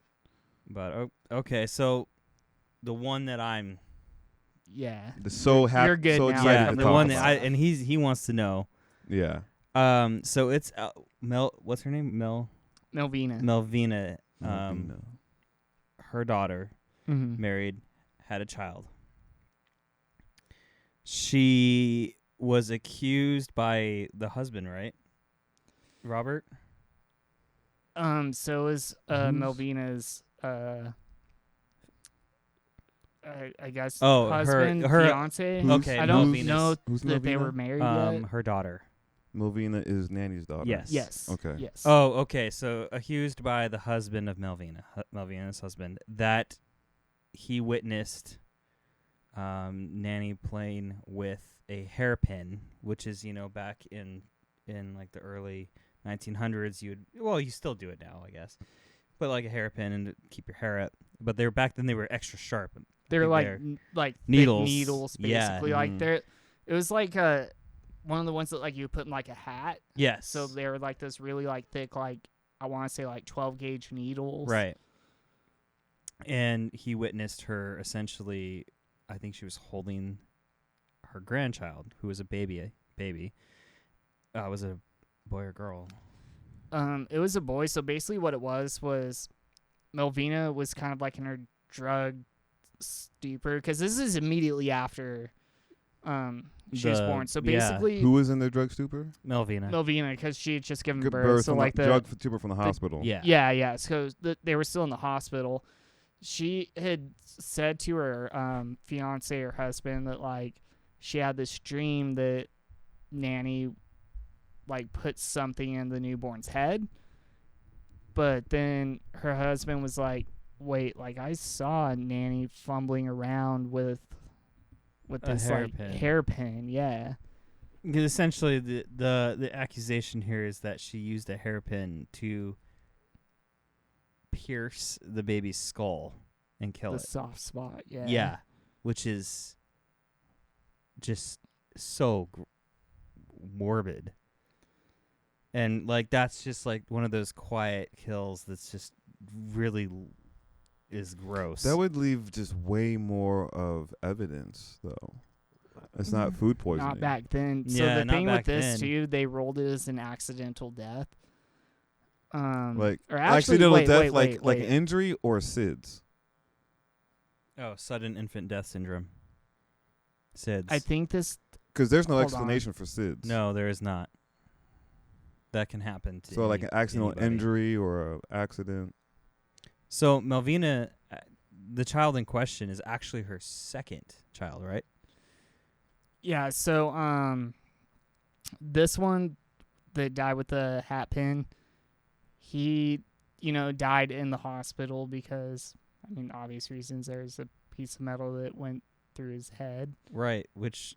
Okay, so the one that I'm Yeah. the so happy, You're good so now. excited yeah, to the talk one about. that he wants to know. Yeah, So it's what's her name? Melvina. Melvina. No. Her daughter Mm-hmm. married, had a child. She was accused by the husband, right? Robert? So is Who's- Melvina's I guess Oh, husband, her fiance. Who's- Okay, I don't Melvina's- know who's that they Melvina? were married yet. Her daughter. Melvina is Nanny's daughter. Yes. Yes. Okay. Yes. Oh, okay. So accused by the husband of Melvina, Melvina's husband, that he witnessed Nanny playing with a hairpin, which is, back in like the early 1900s, you still do it now, I guess, but like a hairpin and to keep your hair up. But back then they were extra sharp. They're think like they're like thick needles. needles, Yeah. basically. Like Mhm. they're. It was like one of the ones that like you put in like a hat. Yes. So they were like this really like thick, like I want to say like 12 gauge needles. Right. And he witnessed her essentially, I think she was holding her grandchild, who was a baby. Was it a boy or girl? It was a boy. So basically, what it was Melvina was kind of like in her drug stupor, because this is immediately after she was born. So yeah. basically, Who was in their drug stupor? Melvina. Melvina, because she had just given Good birth. So from like the drug stupor from the hospital. Yeah. Yeah. So they were still in the hospital. She had said to her fiance or husband that like she had this dream that Nanny like put something in the newborn's head. But then her husband was like, "Wait, like I saw Nanny fumbling around with this hairpin. like hairpin." Yeah. 'Cause essentially, the accusation here is that she used a hairpin to pierce the baby's skull and kill The it. soft spot. Yeah. Yeah, which is just so morbid. And like that's just like one of those quiet kills that's just really is gross. That would leave just way more of evidence, though. It's not food poisoning. Not back then. So Yeah, the not thing back with this then. too, they rolled it as an accidental death. Like or actually, accidental wait, death, wait, like wait, like wait. injury or SIDS. Oh, sudden infant death syndrome. SIDS. I think this. Because there's no Hold explanation for SIDS. No, there is not. That can happen to So like an accidental anybody. injury or an accident. So Melvina, the child in question, is actually her second child, right? Yeah. So this one that died with the hat pin, he died in the hospital because obvious reasons. There's a piece of metal that went through his head. Right, which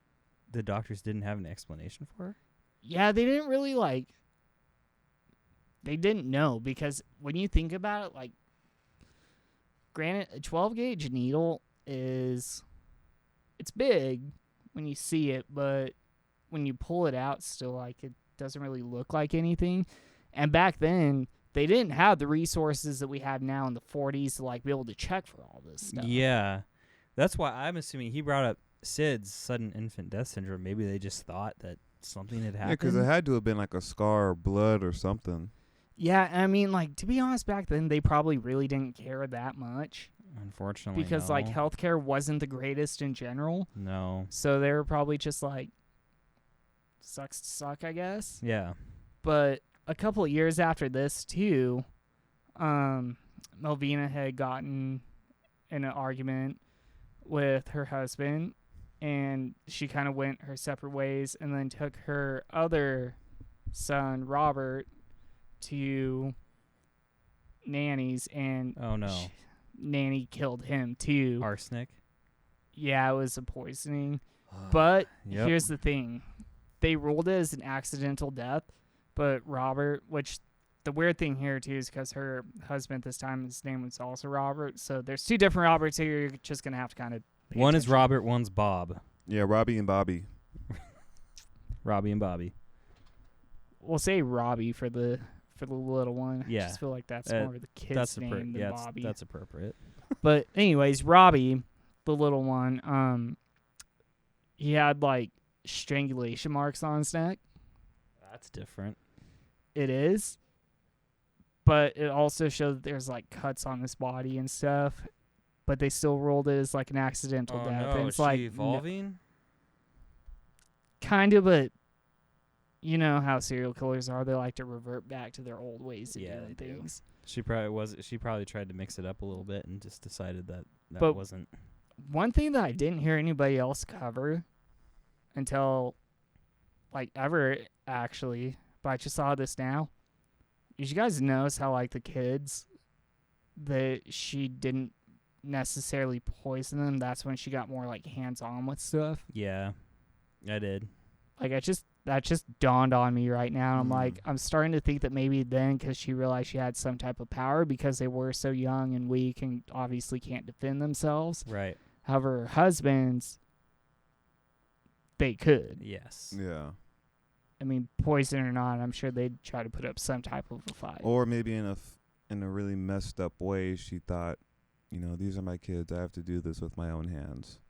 the doctors didn't have an explanation for. Yeah, they didn't really they didn't know, because when you think about it, like, granted, a 12 gauge needle it's big when you see it, but when you pull it out, still, like, it doesn't really look like anything. And back then, they didn't have the resources that we have now in the 40s to, like, be able to check for all this stuff. Yeah. That's why I'm assuming he brought up SIDS, sudden infant death syndrome. Maybe they just thought that something had Yeah, happened. because it had to have been like a scar or blood or something. Yeah, I mean, like, to be honest, back then they probably really didn't care that much Unfortunately, because no. like healthcare wasn't the greatest in general. No. So they were probably just like, sucks to suck, I guess. Yeah. But a couple of years after this too, Melvina had gotten in an argument with her husband, and she kind of went her separate ways, and then took her other son Robert to Nanny's, and Oh no. Nanny killed him too. Arsenic. Yeah, it was a poisoning. But Yep. here's the thing. They ruled it as an accidental death, but Robert, which the weird thing here too is because her husband this time, his name was also Robert, so there's two different Roberts here. You're just going to have to kind of pay One is attention. Robert, one's Bob. Yeah, Robbie and Bobby. Robbie and Bobby. We'll say Robbie for the little one. Yeah. I just feel like that's Uh, more of the kid's That's name than yeah, Bobby. that's appropriate. But anyways, Robbie, the little one, he had like strangulation marks on his neck. That's different. It is. But it also showed that there's like cuts on his body and stuff. But they still ruled it as like an accidental Oh death. no, And is it's she like evolving? kind of, but you know how serial killers are. They like to revert back to their old ways of Yeah, doing they do. things. She probably tried to mix it up a little bit and just decided that But- wasn't. One thing that I didn't hear anybody else cover until like ever actually, but I just saw this now. Did you guys notice how like the kids that she didn't necessarily poison them? That's when she got more like hands on with stuff. Yeah, I did. Like that just dawned on me right now. I'm Mm. like, I'm starting to think that maybe then because she realized she had some type of power because they were so young and weak and obviously can't defend themselves. Right. However, her husbands, they could. Yes. Yeah. I mean, poison or not, I'm sure they'd try to put up some type of a fight. Or maybe in a really messed up way, she thought, these are my kids. I have to do this with my own hands.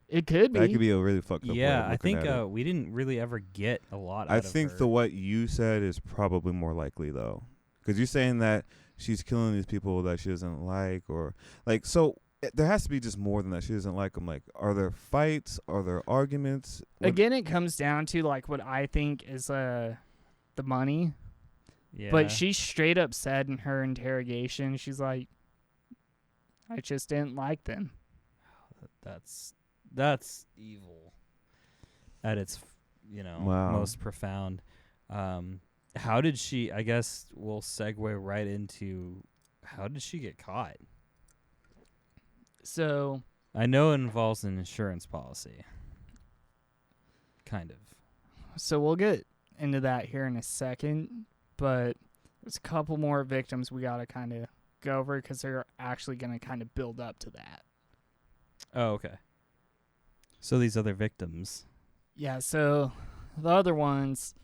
It could be. That could be a really fucked up way Yeah, of I looking think at it. we didn't really ever get a lot. I out of think her. the what you said is probably more likely though, because you're saying that she's killing these people that she doesn't like, or like so. There has to be just more than that. She doesn't like them. Like, are there fights? Are there arguments? Again, it comes down to like what I think is the money. Yeah. But she straight up said in her interrogation, she's like, I just didn't like them. That's evil at its Wow. most profound. How did she? I guess we'll segue right into how did she get caught? So I know it involves an insurance policy. Kind of. So we'll get into that here in a second, but there's a couple more victims we got to kind of go over because they're actually going to kind of build up to that. Oh, okay. So these other victims. Yeah, so the other ones,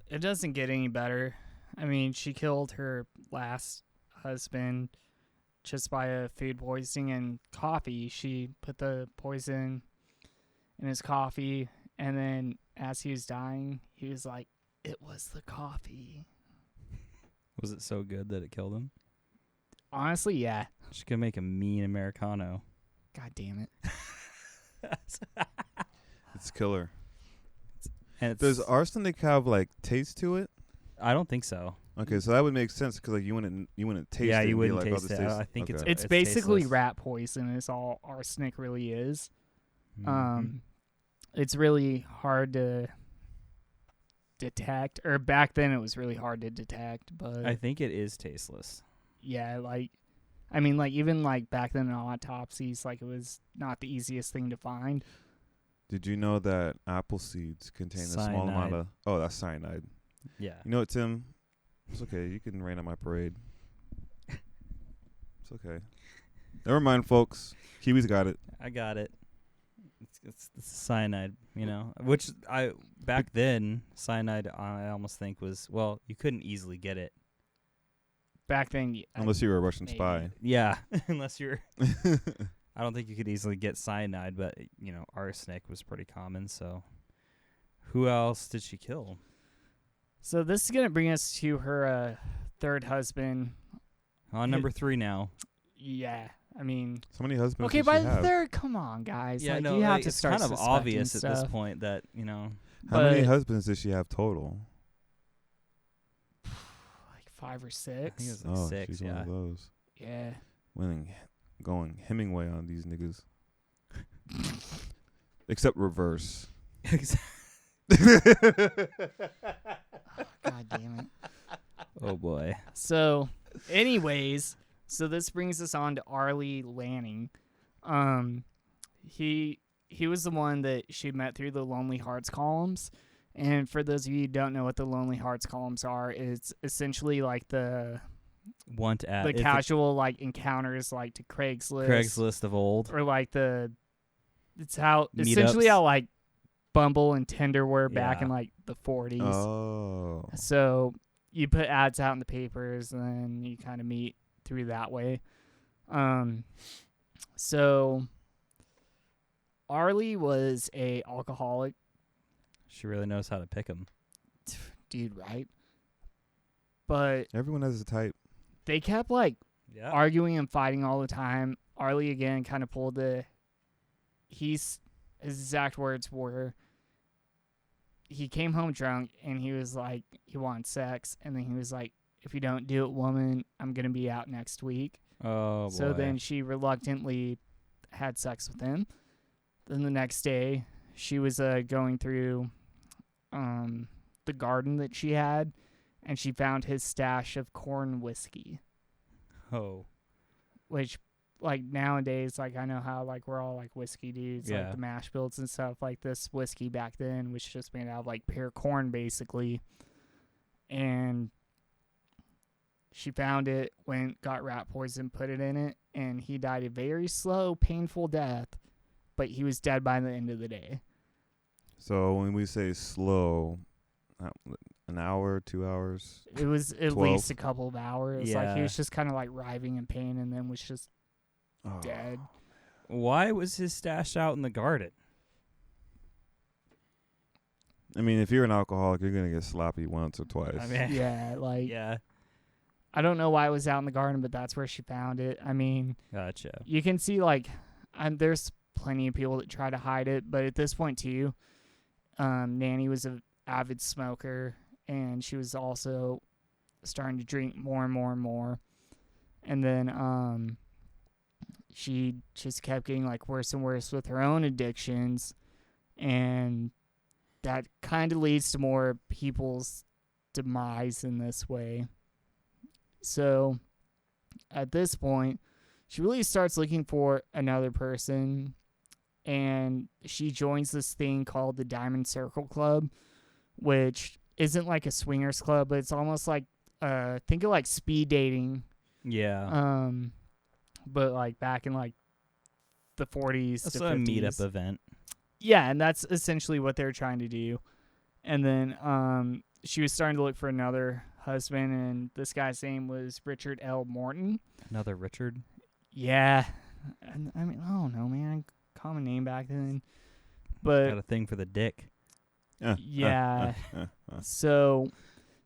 it doesn't get any better. I mean, she killed her last husband just by a food poisoning and coffee. She put the poison in his coffee, and then as he was dying, he was like, it was the coffee. Was it so good that it killed him? Honestly, yeah. She could make a mean Americano. God damn it. It's killer. And it's, Does arsenic have like taste to it? I don't think so. Okay, so that would make sense because like you wouldn't taste Yeah, it. you and be wouldn't like, oh, taste this it. tastes- I think it's- okay. It's basically tasteless. rat poison is all arsenic really is. Mhm. It's really hard to detect, or back then it was really hard to detect, but I think it is tasteless. yeah, like, I mean, like, even like back then in autopsies, like, it was not the easiest thing to find. Did you know that apple seeds contain a small amount Cyanide. of? Oh, that's cyanide. Yeah. You know what, Tim? It's okay. You can rain on my parade. It's okay. Never mind, folks. Kiwi's got it. I got it. It's cyanide, which back then cyanide I almost think was, well, you couldn't easily get it. Back then, Unless you were a Russian maybe. spy. Yeah, unless you're I don't think you could easily get cyanide, but arsenic was pretty common. So, who else did she kill? So this is gonna bring us to her third husband. On number 3 now. Yeah, I mean, So many husbands. okay, did by she the have? third, come on, guys. Yeah, like, no, you have to it's start kind of suspecting obvious at this stuff. point that How many but- husbands did she have total? Like 5 or I 6. think it was like 6. She's Yeah. one of those. Yeah. Going Hemingway on these niggas. Except reverse. God damn it. Oh boy. So, anyways, this brings us on to Arlie Lanning. He was the one that she met through the Lonely Hearts columns. And for those of you who don't know what the Lonely Hearts columns are, it's essentially like the It's casual like encounters like to Craigslist of old. or like it's how Meetups. essentially how like Bumble and Tinder were back Yeah. in like the 40s. Oh. So you put ads out in the papers and then you kind of meet through that way. So Arlie was a alcoholic, She really knows how to pick them. dude, right? But Everyone has a type. they kept like Yeah. arguing and fighting all the time. Arlie again kind of pulled his exact words were, he came home drunk and he was like, he wanted sex, and then he was like, if you don't do it, woman, I'm gonna be out next week. Oh boy. So then she reluctantly had sex with him. Then the next day, she was going through the garden that she had, and she found his stash of corn whiskey, Oh. which, like, nowadays, like, I know how, like, we're all, like, whiskey dudes, Yeah. like the mash bills and stuff. Like, this whiskey back then was just made out of, like, pure corn, basically. And she found it, got rat poison, put it in it, and he died a very slow, painful death, but he was dead by the end of the day. So when we say slow, an hour, 2 hours. It was at 12. least a couple of hours. Like, he Yeah. was just kind of, like, writhing in pain and then was just Oh. dead. Why was his stash out in the garden? I mean, if you're an alcoholic, you're gonna get sloppy once or twice. I mean, Yeah, like, yeah. I don't know why it was out in the garden, but that's where she found it. I mean, Gotcha. you can see, like, there's plenty of people that try to hide it, but at this point, too, Nannie was an avid smoker, and she was also starting to drink more and more and more. And then she just kept getting, like, worse and worse with her own addictions, and that kind of leads to more people's demise in this way. So at this point, she really starts looking for another person, and she joins this thing called the Diamond Circle Club, which isn't like a swingers club, but it's almost like think of like speed dating, Yeah. but like back in like the 40s That's to a 50s. meetup event. Yeah, and that's essentially what they're trying to do. And then she was starting to look for another husband, and this guy's name was Richard L. Morton. Another Richard. Yeah. And, I mean, I don't know, man. Common name back then. Got But, a thing for the dick. yeah. So,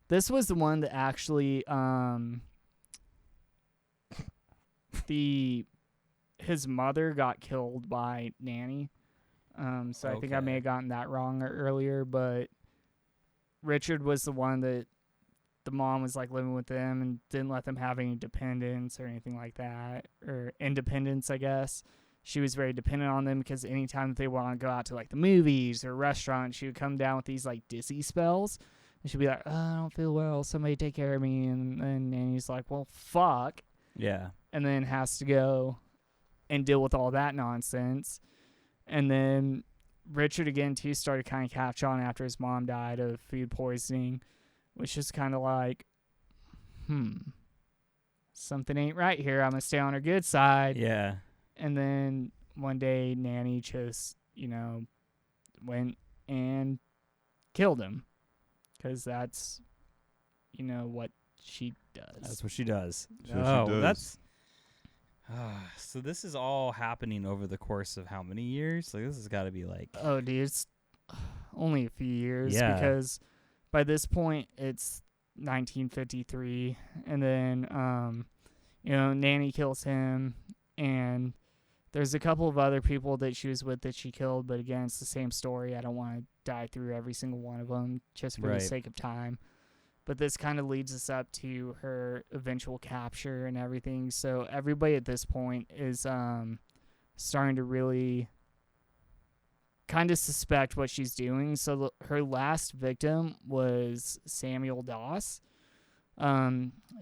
this was the one that actually, his mother got killed by Nannie. So I think I may Okay. have gotten that wrong earlier, but Richard was the one that the mom was like living with them and didn't let them have any dependence or anything like that, or independence, I guess. She was very dependent on them because anytime that they want to go out to like the movies or restaurants, she would come down with these like dizzy spells. And she'd be like, oh, I don't feel well. Somebody take care of me. And Nanny's like, well, fuck. Yeah. And then has to go and deal with all that nonsense. And then Richard, again, too, started kind of catch on after his mom died of food poisoning, which is kind of like, something ain't right here. I'm going to stay on her good side. Yeah. And then one day, Nannie just, went and killed him. Because that's, what she does. That's what she does. That's what she does. That's So this is all happening over the course of how many years? Like this has got to be like Oh, dude, it's only a few years Yeah. because by this point it's 1953, and then Nanny kills him, and there's a couple of other people that she was with that she killed, but again, it's the same story. I don't want to die through every single one of them just for Right. the sake of time. But this kind of leads us up to her eventual capture and everything. So everybody at this point is starting to really kind of suspect what she's doing. So her last victim was Samuel Doss.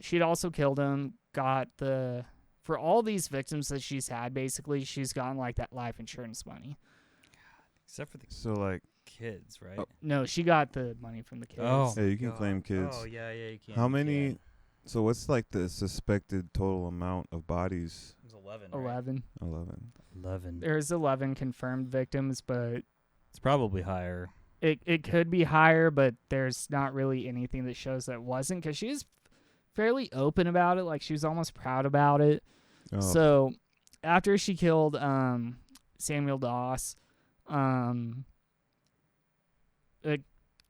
She'd also killed him, for all these victims that she's had, basically, she's gotten like that life insurance money. except for the So like, kids, right? Oh. No, she got the money from the kids. Oh, yeah, you can God. claim kids. Oh yeah, you can. How you many? can. So what's like the suspected total amount of bodies? It was 11. Right? 11. 11. 11. There's 11 confirmed victims, but It's probably higher. it could be higher, but there's not really anything that shows that it wasn't, because she's fairly open about it. Like, she was almost proud about it. Oh, So after she killed Samuel Doss, it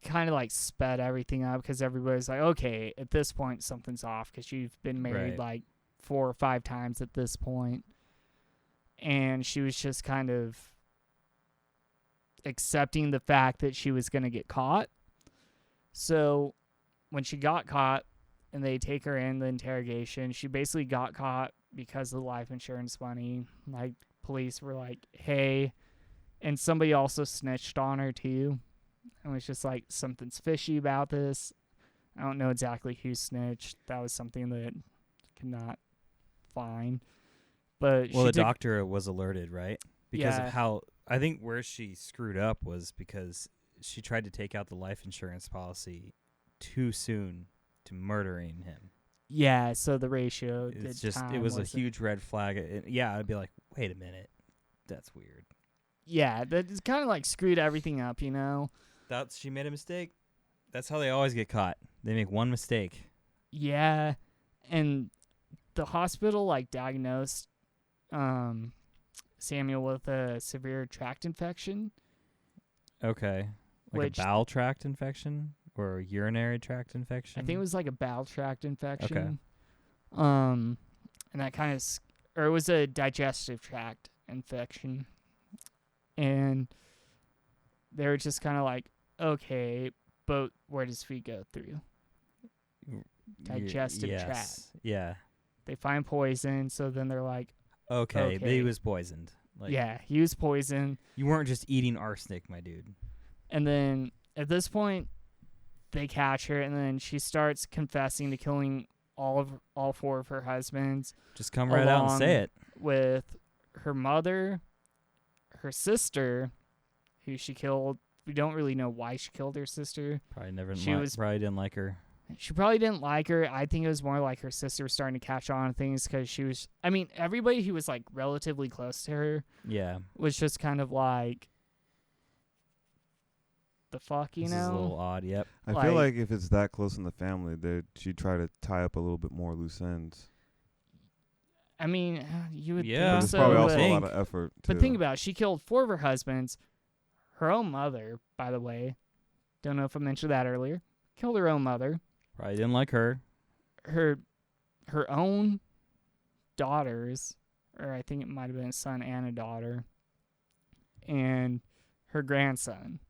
kind of like sped everything up, because everybody's like, okay, at this point something's off, because you've been married Right. like 4 or 5 times at this point. And she was just kind of accepting the fact that she was going to get caught. So when she got caught and they take her in the interrogation, she basically got caught because of the life insurance money. Like, police were like, hey, and somebody also snitched on her too. And was just like, something's fishy about this. I don't know exactly who snitched. That was something that I could not find. But Well, she the took- doctor was alerted, right? Because Yeah. of how I think where she screwed up was because she tried to take out the life insurance policy too soon to murdering him. Yeah, so the ratio. It's just it was a huge red flag. Yeah, I'd be like, wait a minute, that's weird. Yeah, that is kind of like screwed everything up, you know? She made a mistake. That's how they always get caught. They make one mistake. Yeah, and the hospital like diagnosed Samuel with a severe tract infection. Okay, like Which- a bowel tract infection or a urinary tract infection. I think it was like a bowel tract infection. And that kind of, or it was a digestive tract infection. And they were just kind of like, okay, but where does food go through? Digestive tract. Yes. Yeah. They find poison, so then they're like, Okay, but he Okay. was poisoned. Like, yeah, he was poisoned. You weren't just eating arsenic, my dude. And then at this point, they catch her, and then she starts confessing to killing all 4 of her husbands, Just come right out and say Along- it. with her mother, her sister, who she killed. We don't really know why she killed her sister. Probably probably didn't like her. She probably didn't like her. I think it was more like her sister was starting to catch on to things, because she was, I mean, everybody who was like relatively close to her Yeah. was just kind of like, the fuck, you This know? is a little odd. Yep. I like- feel like if it's that close in the family, she'd try to tie up a little bit more loose ends. I mean, you would Yeah. think There's so, probably but, also a lot think. of effort. but too. think about it. She killed 4 of her husbands. Her own mother, by the way, don't know if I mentioned that earlier, killed her own mother. Probably didn't like her. Her own daughters, or I think it might have been a son and a daughter, and her grandson.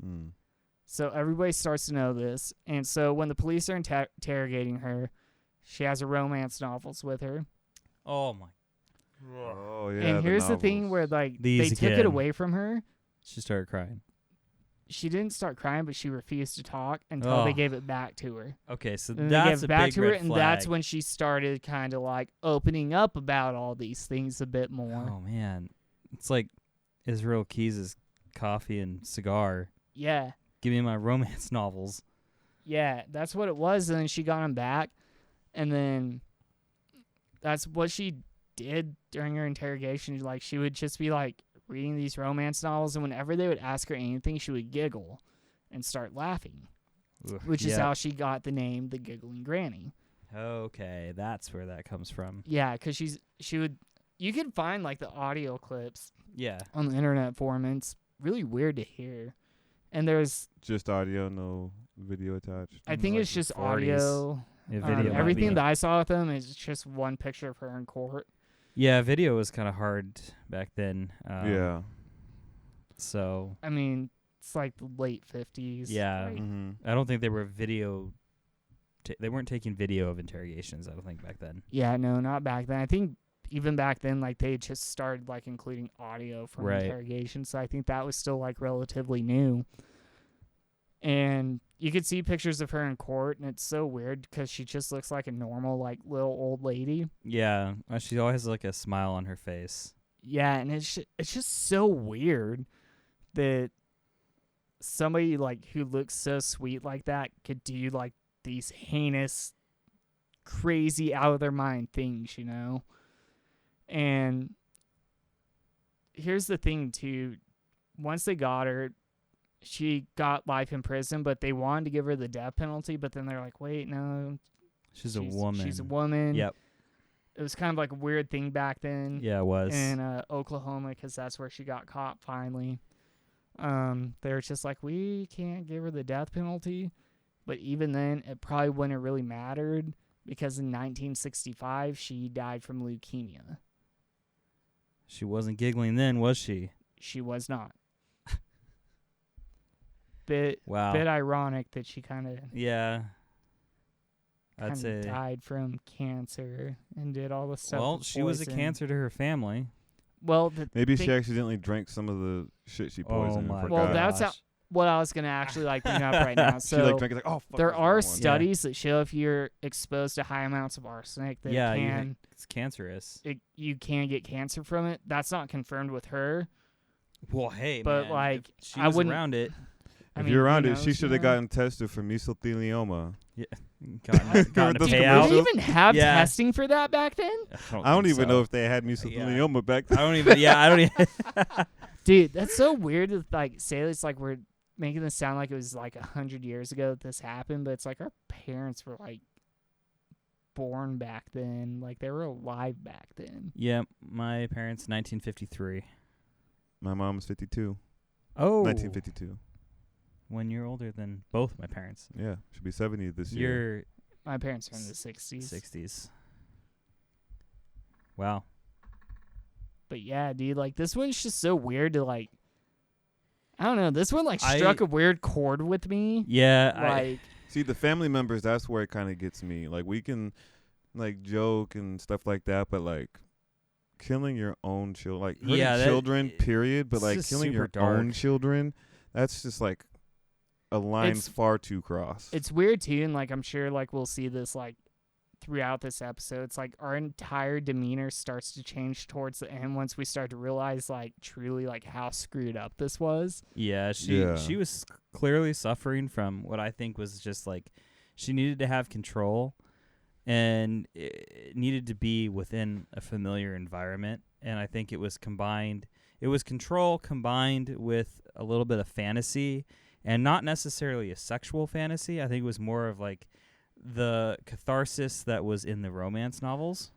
Mm. So everybody starts to know this. And so when the police are interrogating her, she has her romance novels with her. Oh my. Oh yeah. And here's the thing novels. where like These they took again. it away from her. She started crying. She didn't start crying, but she refused to talk until they Oh. gave it back to her. Okay, so And they that's gave a it back big to her, red and flag. that's when she started kind of like opening up about all these things a bit more. Oh man, it's like Israel Keys' coffee and cigar. Yeah, Give me my romance novels. yeah, that's what it was. And then she got him back, and then that's what she did during her interrogation. Like, she would just be like reading these romance novels, and whenever they would ask her anything, she would giggle and start laughing, Ugh, which is yeah. how she got the name the Giggling Granny. Okay, that's where that comes from. Yeah, because she would you can find like the audio clips Yeah. on the internet for him, and it's really weird to hear. And there's, Just audio, no video attached. I think like it's just 40s. audio. Yeah, video might Everything be. that I saw with him is just one picture of her in court. Yeah, video was kind of hard back then. Yeah. So I mean, it's like the late 50s. Yeah. Like, Mm-hmm. I don't think they were video. They weren't taking video of interrogations. I don't think back then. yeah, no, not back then. I think even back then, like they just started like including audio from Right. interrogation. So I think that was still like relatively new. And you could see pictures of her in court, and it's so weird because she just looks like a normal, like little old lady. Yeah, she always has like a smile on her face. Yeah, and it's just so weird that somebody like who looks so sweet like that could do like these heinous, crazy, out of their mind things, you know? And here's the thing too, once they got her, she got life in prison, but they wanted to give her the death penalty, but then they're like, wait, no, She's a woman. She's a woman. Yep. It was kind of like a weird thing back then. Yeah, it was. In Oklahoma, because that's where she got caught finally. They were just like, we can't give her the death penalty. But even then, it probably wouldn't have really mattered, because in 1965, she died from leukemia. She wasn't giggling then, was she? She was not. Bit Wow. ironic that she kind of Yeah. I'd say. died from cancer and did all the stuff. Well, with she was a poison. cancer to her family. Well, Maybe thing- she accidentally drank some of the shit she poisoned. Oh and my. Well, forgot. that's gosh. what I was gonna actually like bring up right now. she So like drank it like, oh fuck. there that's are the one. studies that show if you're exposed to high amounts of arsenic that Yeah, it it's cancerous. you can get cancer from it. That's not confirmed with her. Well, hey, But, man, like, if she I was wouldn't- around it. I If mean, you're who around it, knows, she you should have know? gotten tested for mesothelioma. Gotten a those Did payout. they even have Yeah. testing for that back then? I don't think even so. know if they had mesothelioma back I then. don't even. Yeah, I don't even. Dude, that's so weird to like say it's like we're making this sound like it was like 100 years ago that this happened, but it's like our parents were like born back then, like they were alive back then. Yeah, my parents, 1953. My mom was 52. Oh, 1952. 1 year older than both my parents. Yeah, should be 70 this year. You're My parents are in the 60s. 60s. Wow. But yeah, dude, like this one's just so weird to like. I don't know. This one like struck a weird chord with me. Yeah, Like, See, the family members, that's where it kind of gets me. Like, we can, like, joke and stuff like that, but, like, killing your own children, like, hurting Yeah, that- children, period, but, it's like, just killing your super own dark. children, that's just, like, a line It's- far too cross. it's weird too, and like I'm sure like we'll see this like throughout this episode. It's like our entire demeanor starts to change towards the end once we start to realize like truly like how screwed up this was. Yeah, she Yeah. was clearly suffering from what I think was just like she needed to have control, and it needed to be within a familiar environment. And I think it was combined. It was control combined with a little bit of fantasy, and not necessarily a sexual fantasy. I think it was more of like the catharsis that was in the romance novels.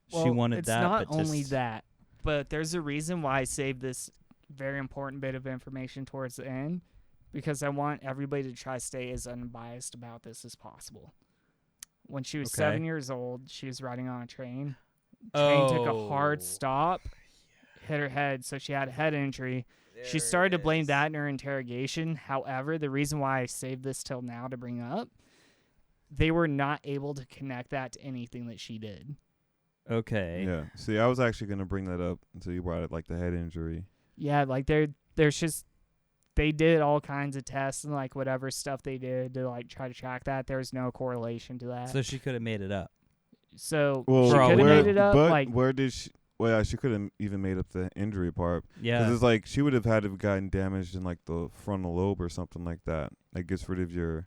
She Well, wanted it's that, not but only just, that, but there's a reason why I saved this very important bit of information towards the end, because I want everybody to try to stay as unbiased about this as possible. When she was Okay. 7 years old, she was riding on a train. Train took a hard Oh. stop, hit her head, so she had a head injury. She started to blame that in her interrogation. However, the reason why I saved this till now to bring up, they were not able to connect that to anything that she did. Okay. Yeah. See, I was actually going to bring that up until you brought it, like, the head injury. Yeah, like there's just they did all kinds of tests and like whatever stuff they did to like try to track that. There's no correlation to that. So she could have made it up. So Well, she Bro, could have where- made it up. but Like where did she... Well, yeah, she could have even made up the injury part. Yeah. Because it's like she would have had to have gotten damaged in, like, the frontal lobe or something like that. That gets rid of your...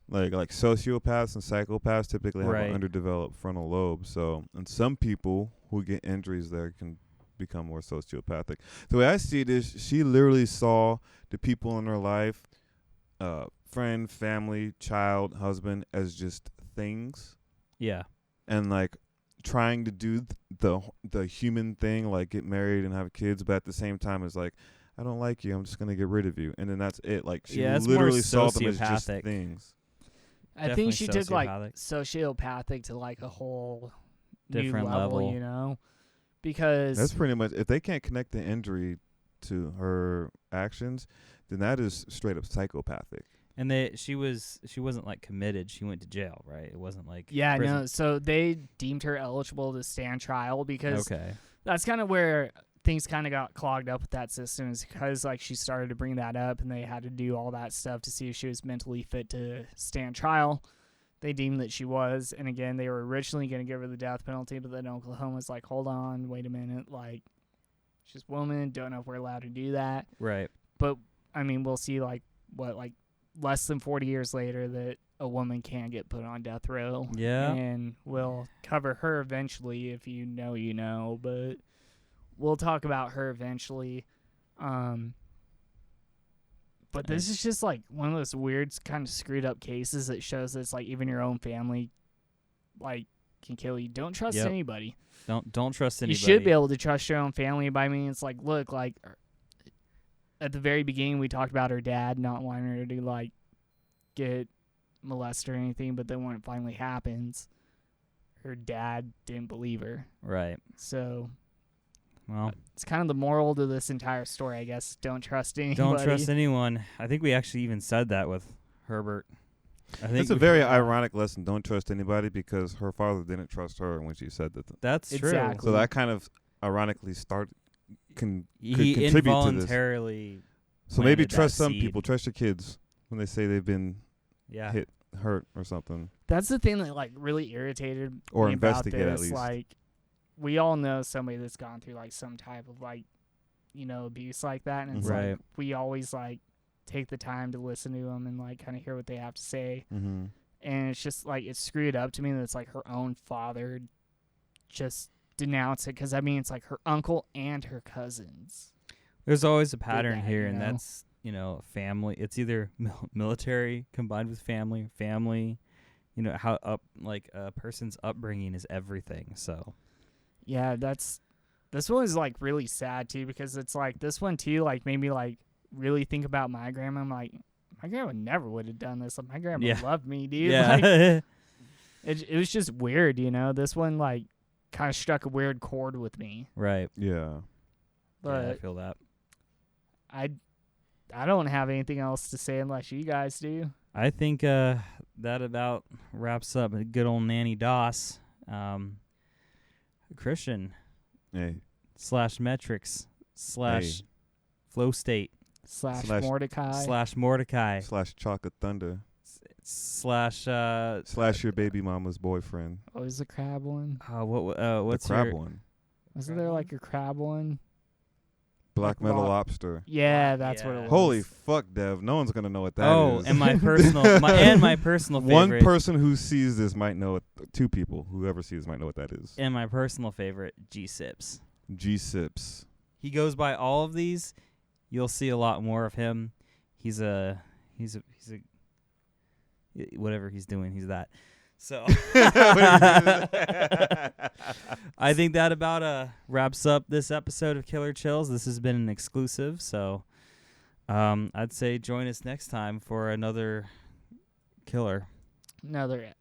Like sociopaths and psychopaths typically have Right. an underdeveloped frontal lobe. So, and some people who get injuries there can become more sociopathic. The way I see it is she literally saw the people in her life, friend, family, child, husband, as just things. Yeah. And, like, trying to do the human thing, like get married and have kids, but at the same time is like, I don't like you, I'm just gonna get rid of you, and then that's it. Like she Yeah, it's more literally saw them as just sociopathic. things. I Definitely think she took like sociopathic. sociopathic to like a whole Different new level, level. you know, because That's pretty much, if they can't connect the injury to her actions, then that is straight up psychopathic. And she wasn't like committed. She went to jail, right? It wasn't like yeah, prison. no. So they deemed her eligible to stand trial because Okay. that's kind of where things kind of got clogged up with that system, is because like she started to bring that up and they had to do all that stuff to see if she was mentally fit to stand trial. They deemed that she was, and again, they were originally going to give her the death penalty, but then Oklahoma's like, hold on, wait a minute, like, she's a woman, don't know if we're allowed to do that. Right. But I mean, we'll see like less than 40 years later that a woman can get put on death row. Yeah. And we'll cover her eventually, if you know, you know, but we'll talk about her eventually. But this is just like one of those weird kind of screwed up cases that shows that it's like even your own family like can kill you. Don't trust Yep. anybody. Don't trust anybody. You should be able to trust your own family. But I mean, it's like, look, like at the very beginning, we talked about her dad not wanting her to like get molested or anything, but then when it finally happens, her dad didn't believe her. Right. So Well, it's kind of the moral to this entire story, I guess. Don't trust anybody. don't trust anyone. I think we actually even said that with Herbert. I think It's a very ironic lesson. Don't trust anybody, because her father didn't trust her when she said that. That's true. Exactly. So that kind of ironically He contribute to this. involuntarily. So maybe planted that trust some seed. people. Trust your kids when they say they've been Yeah. hurt or something. That's the thing that like really irritated Or me about investigate at this. least. Like, we all know somebody that's gone through like some type of like, you know, abuse like that, and it's Right. like we always like take the time to listen to them and like kind of hear what they have to say. Mm-hmm. And it's just like it's screwed up to me that it's like her own father just denounced it, because I mean it's like her uncle and her cousins. There's always a pattern that, here, you and know? that's, family. It's either military combined with family. How a person's upbringing is everything. So Yeah, this one is like really sad too, because it's like this one too like made me like really think about my grandma. I'm like, my grandma never would have done this. Like, my grandma Yeah. loved me, dude. yeah, Like, it was just weird, you know. This one like kind of struck a weird chord with me. right. Yeah. But Yeah, I feel that. I don't have anything else to say unless you guys do. I think that about wraps up good old Nanny DOSS. Christian Hey. / Metryx / Flow State Slash Slash- Mordecai. / Mordecai / Chocolate Thunder / / / your baby mama's boyfriend. What was the crab one? what's the crab your, one. Wasn't there like a crab one? Black Like metal lo- lobster. Yeah, that's what it Yeah. was. Holy fuck, Dev. No one's going to know what that is. Oh, and my personal my personal One favorite. person who sees this might know it. Two people, whoever sees might know what that is. And my personal favorite, G-Sips. G-Sips. He goes by all of these. You'll see a lot more of him. He's a whatever he's doing, he's that. So I think that about wraps up this episode of Killer Chills. This has been an exclusive, so I'd say join us next time for another killer, Another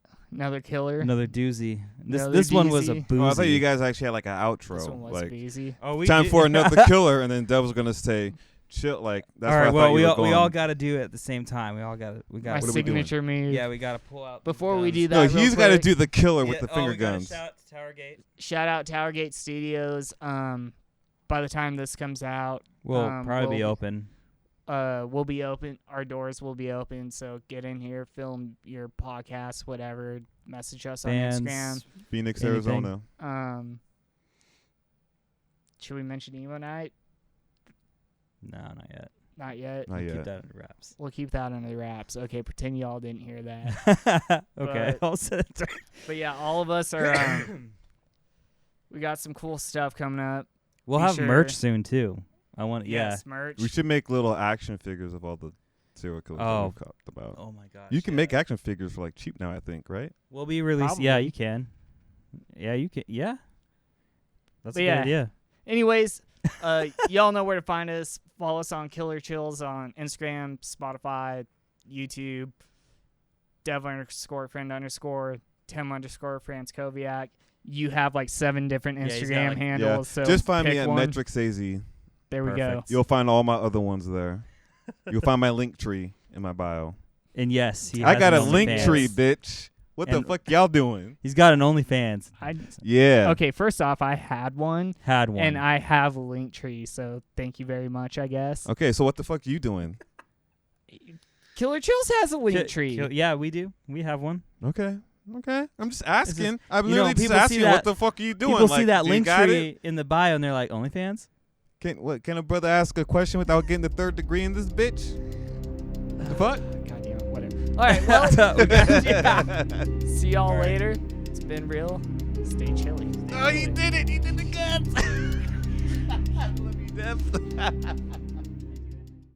killer. another doozy. Another This one was a doozy. boozy. Oh, I thought you guys actually had like an outro. This one was like, easy. Oh, we time did- for another killer, and then Dev was going to say, chill. Like, that's all where right. I Well, thought we you were all, going. we all got to do it at the same time. We My got. What are we doing? signature move. Yeah, we got to pull out. the Before we guns. do No, that, real he's got to quick, do the killer with Yeah, the finger we gotta guns. Shout out to Towergate. shout out Towergate Studios. By the time this comes out, We'll probably be we'll- open. we'll be open. Our doors will be open. So get in here, film your podcast, whatever. Message us on Instagram. Bands. Phoenix, Anything. Arizona. Should we mention Emo Night? No, not yet. Not yet. Not Keep yet. that under wraps. We'll keep that under wraps. Okay, pretend y'all didn't hear that. Okay. But- I'll set it. But yeah, all of us are. We got some cool stuff coming up. We'll Be have sure- merch soon too. I want. Yes, merch. We should make little action figures of all the serial killers that Oh. we've talked about. Oh my gosh. You can make action figures for like cheap now, I think, right? We'll be released. Yeah, Probably. you can. Yeah, you can. Yeah, that's But a good idea. Anyways, y'all know where to find us. Follow us on Killer Chills on Instagram, Spotify, YouTube, Dev_friend_, Tim_Franskoviak. You have like 7 different Yeah, he's got, Instagram like- handles. So Just find me pick at one. Metryx AZ. There we go. Perfect. You'll find all my other ones there. You'll find my link tree in my bio. And yes, he I has got an a link OnlyFans. tree, bitch. What the And- fuck y'all doing? He's got an OnlyFans. Yeah. Okay, first off, I had one, Had one. and I have a Linktree, so thank you very much, I guess. Okay, so what the fuck you doing? Killer Chills has a Ki- Linktree. Yeah, we do. We have one. Okay. I'm just asking. I'm you know, literally just people see asking that- what the fuck are you doing? People like, see that you link got tree it? in the bio, and they're like, OnlyFans? Can a brother ask a question without getting the 3rd degree in this bitch? The fuck? God damn it, whatever. All right, well, We got you. see y'all All right. later. It's been real. Stay chilly. Oh, he did it. He did the guts. I love you, Dev.